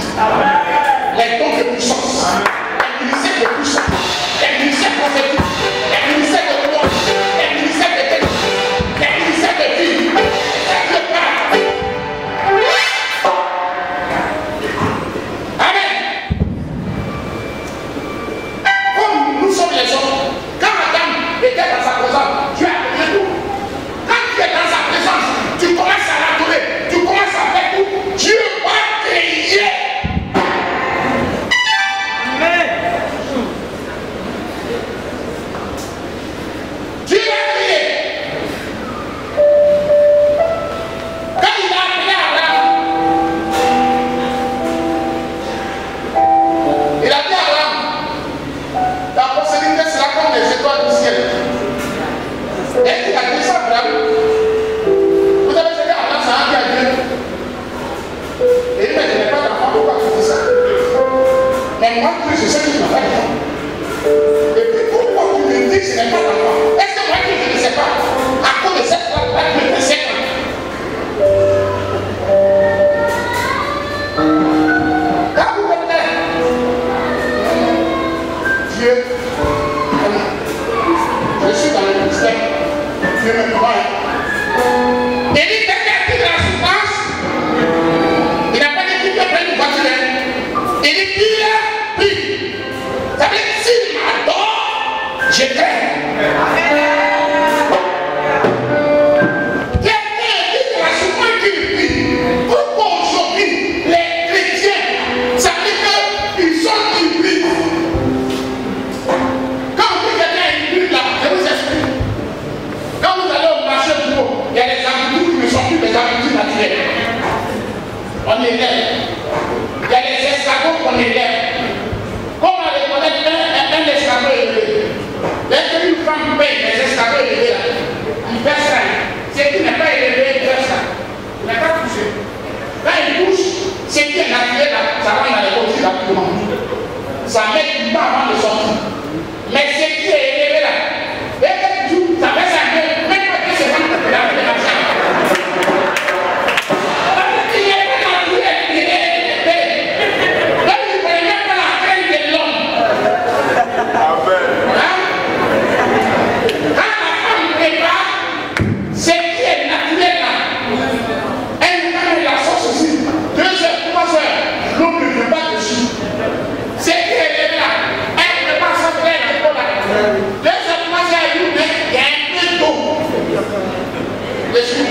Les dons de puissance, les ministères de puissance, les ministères prophétiques, les ministères de gloire, les ministères de ténèbres, les ministères de vie. Ça te parle. Amen. Comme nous sommes les hommes, quand Adam était dans sa présence, Dieu a donné tout. Quand tu es dans sa présence, tu commences à l'adorer, tu commences à faire tout. Dieu va créer. Amen. Dieu va créer. Quand il a appelé Abraham, il a dit à Abraham, ta postérité sera comme les étoiles du ciel. Et il a dit ça à Abraham. Vous avez dit Abraham, ça a dit à Dieu. Et il dit, mais je n'ai pas d'enfant, pourquoi tu dis ça? Mais moi, je sais que tu n'as pas d'enfant. Et puis pourquoi tu me dis que je n'ai pas d'enfant? Est-ce que moi, je ne sais pas? À cause de cette fois, tu me fais 5 ans. Quand vous venez, Dieu, je suis dans le ministère, Dieu me croit. Il dit, quelqu'un de la souffrance, il n'a pas dit qu'il peut prendre une voiture. Il dit qu'il a pris. Ça veut dire que s'il m'adore, je crains. Quelqu'un dit que la souffrance qu'il vit, pourquoi aujourd'hui les chrétiens, ça veut dire qu'ils sont hybrides. Quand on dit quelqu'un est hybride là, je vous explique. Quand vous allez au marché du mot, il y a des habitudes qui ne sont plus des habitudes naturelles. On élève. Il y a les escargots qu'on élève. Comment reconnaître un escargot élevé? Dès qu'une femme paye les escargots élevés là, il fait ça. Ce qui n'est pas élevé, il fait ça. Il n'est pas poussé. Quand il pousse, ce qui est naturel là, ça va dans les côtés rapidement. Ça met du temps avant de sortir. Mais ce qui est élevé là, dès que tu ça fait ça, même pas que c'est pas la vie de la femme.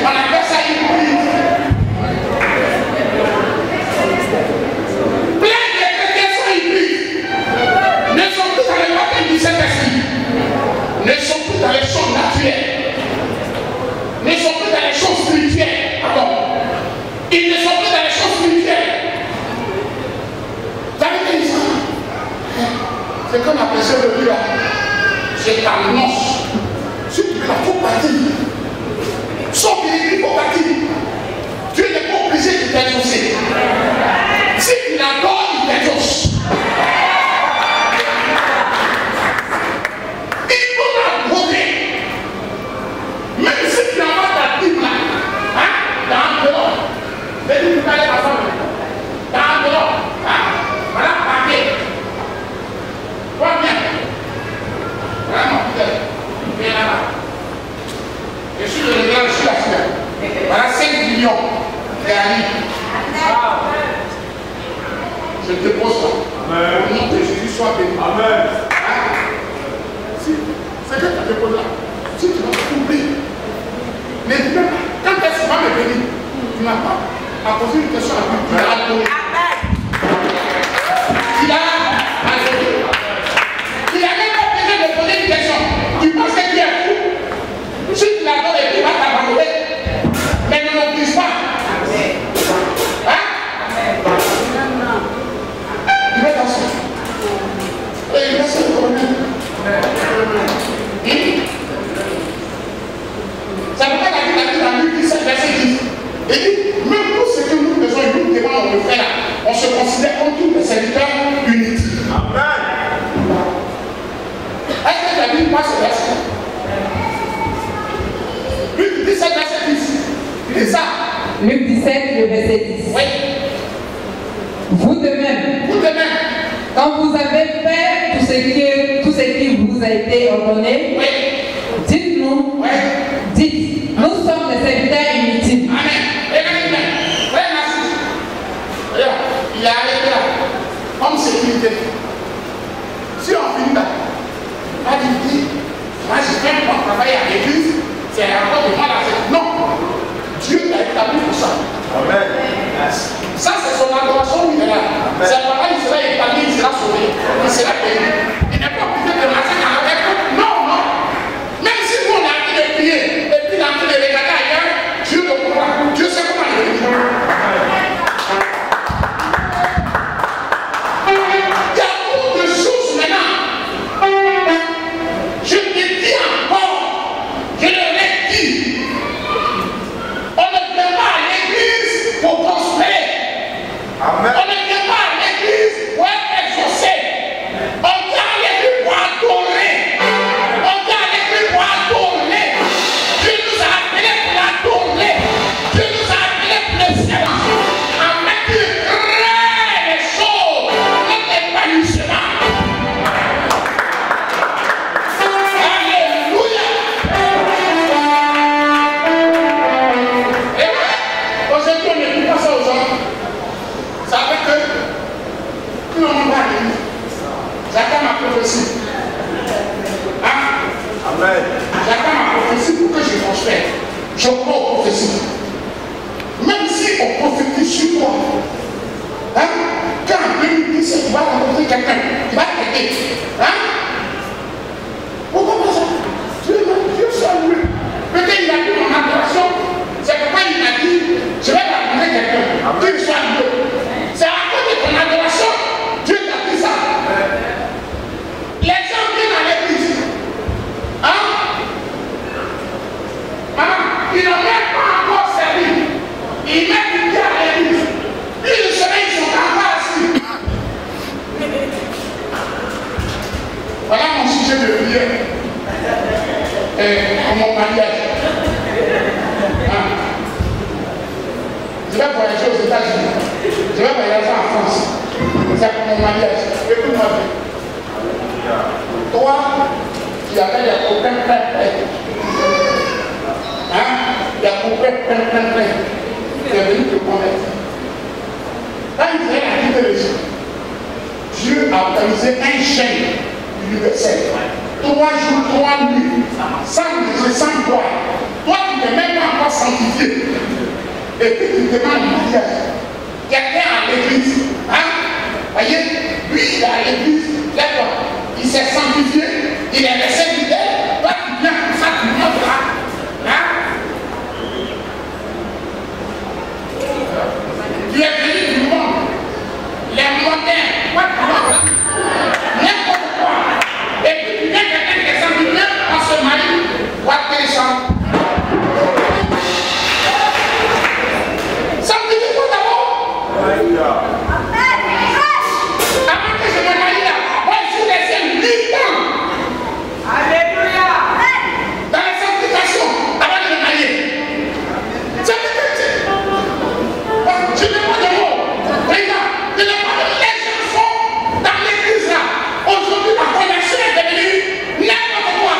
On appelle ça hybride. Plein de chrétiens sont hybrides. Ne sont plus dans le baptême du Saint-Esprit. Ne sont plus dans les choses naturelles. Ne sont plus dans les choses spirituelles. Pardon. Ils ne sont plus dans les choses spirituelles. Vous avez dit ça? C'est comme la personne de Dieu là. Je t'annonce. Si tu la faut partir. Sauf qu'il faut partir. Dieu n'est pas obligé de t'exaucer. Si tu l'adores, il t'exauce. Il faut l'adorer. Même si tu n'as pas ta Bible là, hein, dans un dehors. Je dis, vous allez ma femme. Dans un dehors. Voilà, partez. Toi, viens. Voilà mon fidèle. Viens là-bas. Je suis le grand, je suis la fille. Voilà 5 millions qui arrivent. Je te dépose ça. Au nom de Jésus, sois béni. Amen. Si, c'est que tu déposes là. Si tu vas t'oublier. Mais même quand est-ce que tu vas me bénir, tu n'as pas à poser une question à lui. Tu l'as adoré. Tu l'as adoré. Tu n'as même pas besoin de poser une question. Tu penses que tu es fou. Si tu l'adores et tu vas t'abandonner, mais ne l'oblige pas. Hein? Il va t'asseoir. Et il va se retourner. Ça veut pas dire dans Luc 17, verset 10. Il dit, même tout ce que nous faisons et nous demandons, on le fait là, on se considère comme tous les serviteurs unis. Amen. Est-ce que la Bible passe ce verset? Luc 17, verset 10. Il dit ça. Luc 17, le verset 10. Oui. Vous de même. Vous de même. Quand vous avez fait tout ce qui vous a été ordonné, Oui. dites-nous. Oui. Dites, nous sommes des serviteurs inutiles. Amen. Regardez bien. Oui, merci. Regarde, il est arrêté là. Homme sécurité. Si on finit là, là tu dis, moi je fais un bon travail à l'église, c'est encore de moi là. Non. Dieu t'a établi pour ça. Amen. Ça, c'est son adoration minérale. C'est pas il sera établi, il sera sauvé. Il sera payé. Il n'est pas obligé de marcher dans la tête. Non, non. Même si nous, on a envie de prier, et puis on a envie de regarder ailleurs, Dieu le comprend. Dieu sait comment il le dit. Il y a beaucoup de choses maintenant. Je te dis encore, je le redis. On ne vient pas à l'église pour prospérer. Amen. On ne vient pas à l'église pour être exaucé. On vient à l'église pour adorer. On vient à l'église pour adorer. Dieu nous a appelés pour l'adorer. Dieu nous a appelés pour le servir. Afin qu'il crée les choses, notre épanouissement. Alléluia. Et aujourd'hui, on ne dit pas ça aux gens. Ça fait que tout le monde va à l'église. J'attends ma prophétie. Hein? Amen. J'attends ma prophétie pour que je prospère. Je crois aux prophéties. Même si on prophétise sur toi, hein? Quand en 2017 tu vas rencontrer quelqu'un, tu vas t'aider. Hein? Pourquoi pas ça? Dieu soit loué. Peut-être il a vu mon adoration. C'est pourquoi il m'a dit, je vais rencontrer quelqu'un. Dieu soit loué. C'est à cause de ton adoration, Dieu t'a dit ça. Les gens viennent à l'église. Hein? Maman, ils n'ont même pas encore servi. Ils mettent du pied à l'église. Puis le soleil, ils sont encore assis. Voilà mon sujet de prière. Pour mon mariage. Hein? Je vais voyager aux États-Unis. Je vais voyager en France. C'est pour mon mariage. Écoute-moi bien. Toi, tu avais des problèmes plein. Hein? Des problèmes plein. Tu es venu te convertir. Quand il faisait la vie de l'Égypte, Dieu a organisé un jeûne universel. 3 jours, 3 nuits. Sans Dieu, sans gloire. Toi, tu n'es même pas encore sanctifié. Et puis tu demandes un mariage. Quelqu'un à l'église, hein? Voyez, lui il est à l'église, d'accord. Il s'est sanctifié, il est resté fidèle. Toi tu viens pour ça, tu viens là. Hein? Tu es venu du monde. Les modernes, n'importe quoi. Et puis tu viens quelqu'un qui est sanctifié, on se marie, quoi que les gens. Avant que je me marie là, moi je suis resté 8 ans. Alléluia. Dans la sanctification, avant de me marier. C'est je n'ai pas de mots. Regarde, je n'ai pas de les gens sont dans l'église là. Aujourd'hui, la conversion est devenue n'importe quoi.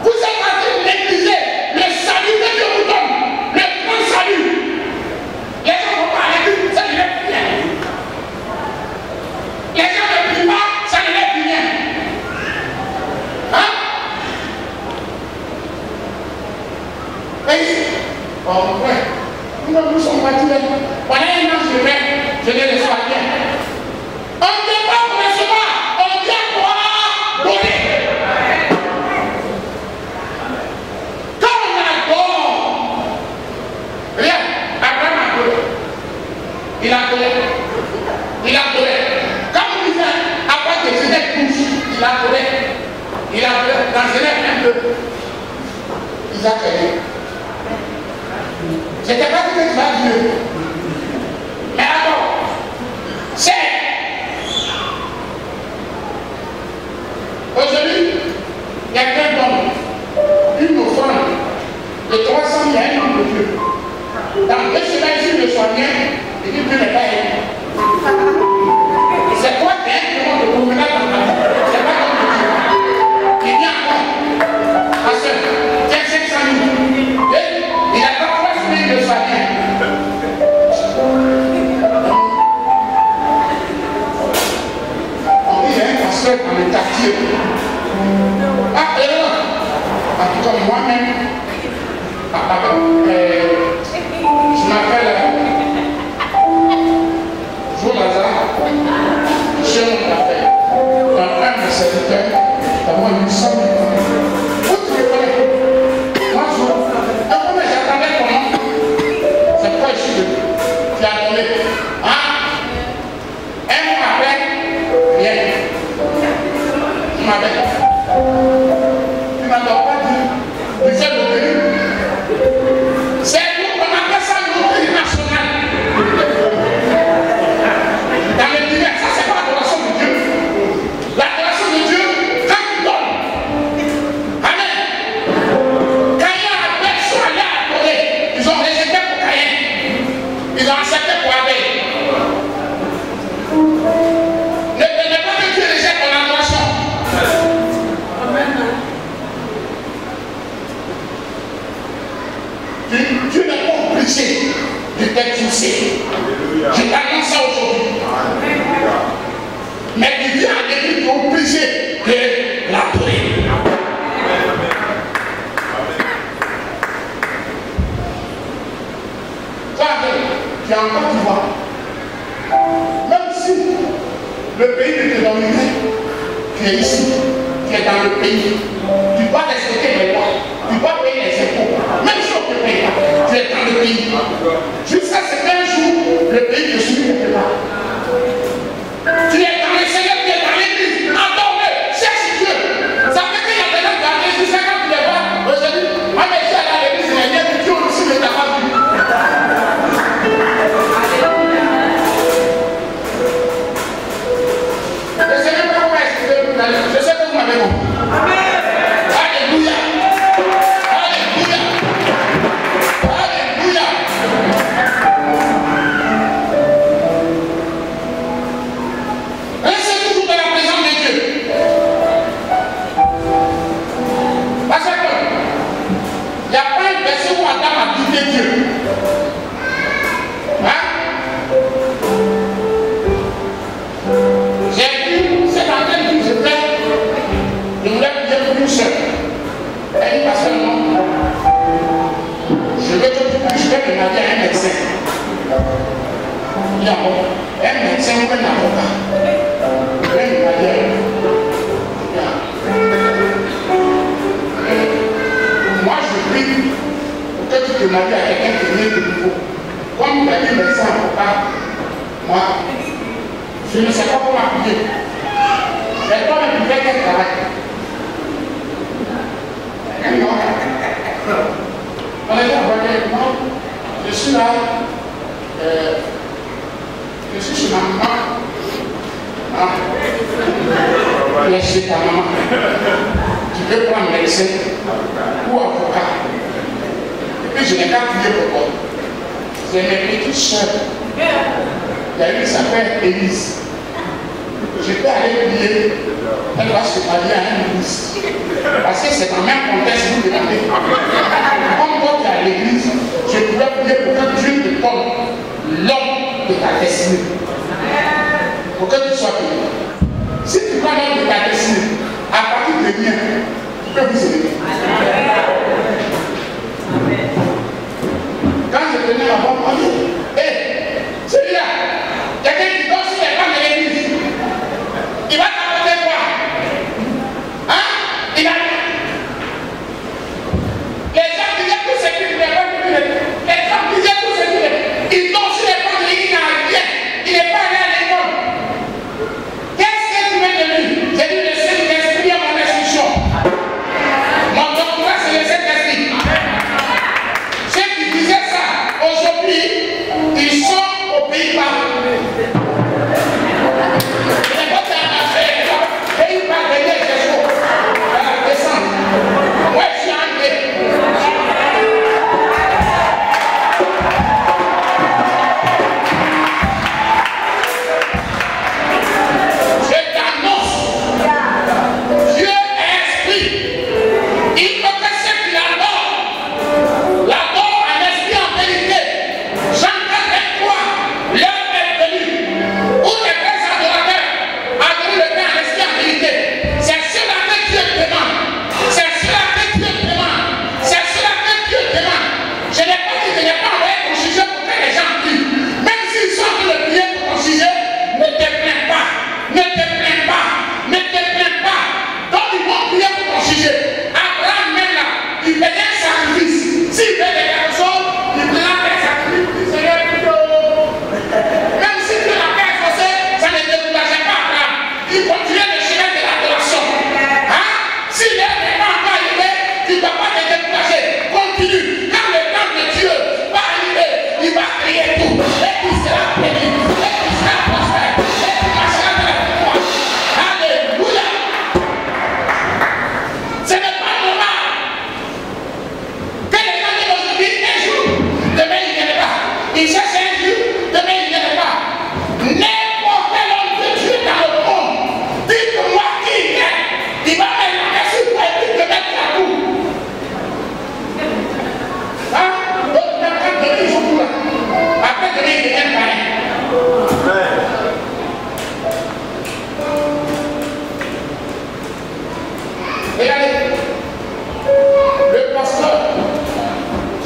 Vous êtes en train de négliger le salut que Dieu vous donne, le grand salut. Les gens ne vont pas à l'église, ça ne les fait rien. Les gens ne prient pas, ça ne les fait rien. Hein? Et oh frère, nous sommes partis là. Pendant un an, je les reçois bien. On ne vient pas pour recevoir, on vient pour donner. Regarde, Abraham a adoré. Il a adoré. Quand on disait, après que Genèse pousse, il a adoré. Dans Genèse 22, Isaac est né. C'était pas dit que tu vas Dieu. Mais alors, c'est. Aujourd'hui, quelqu'un donne. Dans 2 semaines, si le soignant, il dit que n'est pas elle. C'est quoi qui est un de promenade dans la vie? C'est pas comme tu dis. Il vient encore. Parce que, tiens, 500 000. Et il n'a pas 3 semaines de soignant. On dit, il y a un pasteur dans le quartier. Ah, et là, en tout cas, moi-même, je m'appelle Joe Lazare, je suis mon affaire. Dans un de ces serviteurs, d'avoir 800 000 francs. Où tu me connais? Moi, je. Donc, mais j'attendais ton nom. C'est pourquoi je suis venu. Tu as donné. Hein? Un mois après, rien. Tu m'avais. Tu m'as pas dit. Tu fais le pays. C'est nous, on appelle ça le pays national. Dans le divers, ça c'est pas l'adoration de Dieu. L'adoration de Dieu, quand tu donnes. Amen. Caïn et Abel sont allés adorer. Ils ont rejeté pour Caïn. Ils ont accepté pour Abel. Ne prenez pas que Dieu rejette ton adoration. Dieu n'est pas obligé de t'exaucer. Je t'annonce ça aujourd'hui. Mais tu viens à l'église, tu es obligé de l'adorer. Toi, tu es encore, tu vois. Même si le pays ne te donne rien, tu es ici, tu es dans le pays. Tu dois respecter les lois. Tu dois payer les impôts. Même si on ne te paye pas, tu es dans le pays. Jusqu'à ce qu'un jour, le pays te suit quelque part. Tu es dans le Seigneur, tu es dans l'église. Adore-le, cherche Dieu. Ça fait qu'il y a des gens dans l'église, c'est quand tu les vois. Aujourd'hui, moi, mais je suis allé à l'église, il y a bien que Dieu aussi ne t'a pas vu. Je ne sais même pas comment expliquer. Je sais que vous m'avez compris. Alléluia. Dieu. Hein? J'ai vu cette antenne qui se plaît. Je voulais prier pour une seule. Elle dit, pasteur, non. Je vais te marier à un médecin. Il y a un médecin ou un avocat. Je vais me marier à moi, je prie. Que tu te maries à quelqu'un qui vient de nouveau. Comme tu as dit médecin avocat, moi, je ne sais pas comment appuyer. Mais toi-même, tu fais quel travail? Non. On est là, moi, je suis là, je suis chez ma maman. Je suis chez ta maman. Tu peux prendre médecin ou avocat. Et je n'ai qu'à prier pour toi. C'est mes petites soeurs. Il y a une qui s'appelle Élise. Je peux aller prier. Elle va se marier à un église. Parce que c'est dans le même contexte que vous demandez. Comme toi tu es à l'église, je pourrais prier pour que Dieu te donne l'homme de ta destinée. Pour que tu sois payé. Si tu prends l'homme de ta destinée, à partir de rien, tu peux vous aider. Quand je venais là-bas, on dit, hé, celui-là, quelqu'un qui dort sur les bancs de l'église, il va t'apporter quoi? Hein? Il va. Les gens disaient tout ce qu'ils ne pouvaient pas dire. Les gens disaient tout ce qu'ils ne pouvaient pas. Il dort sur les bancs de l'église, il n'a rien. Il n'est pas allé à l'école. Qu'est-ce que tu veux de lui? J'ai dit, le Saint-Esprit à mon instruction. Mon doctorat, c'est le Saint-Esprit.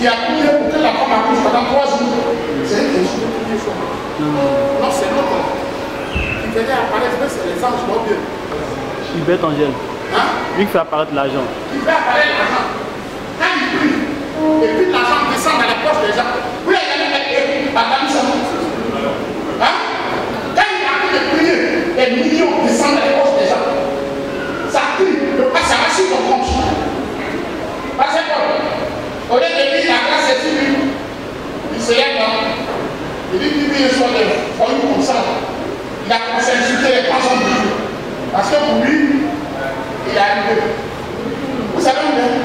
qui a prié pour que la femme accouche pendant 3 jours. C'est une question de prier fois. Non, c'est l'autre. Qui venait apparaître, c'est les anges, non bien. Hubert Angèle. Hein? Lui qui fait apparaître l'argent. Il fait apparaître l'argent. Quand il prie, et puis l'argent descend dans les poches des gens. Vous avez jamais fait la ça. Hein? Quand il a envie de prier, les millions descendent dans les poches des gens. Ça crie, ça va sur ton compte. Parce que, au lieu de dire la grâce est sur lui, il se lève là. Il dit qu'il vient sur des foyers comme ça. Il a commencé à insulter les personnes du jour. Parce que pour lui, il a arrivé. Vous savez où il est?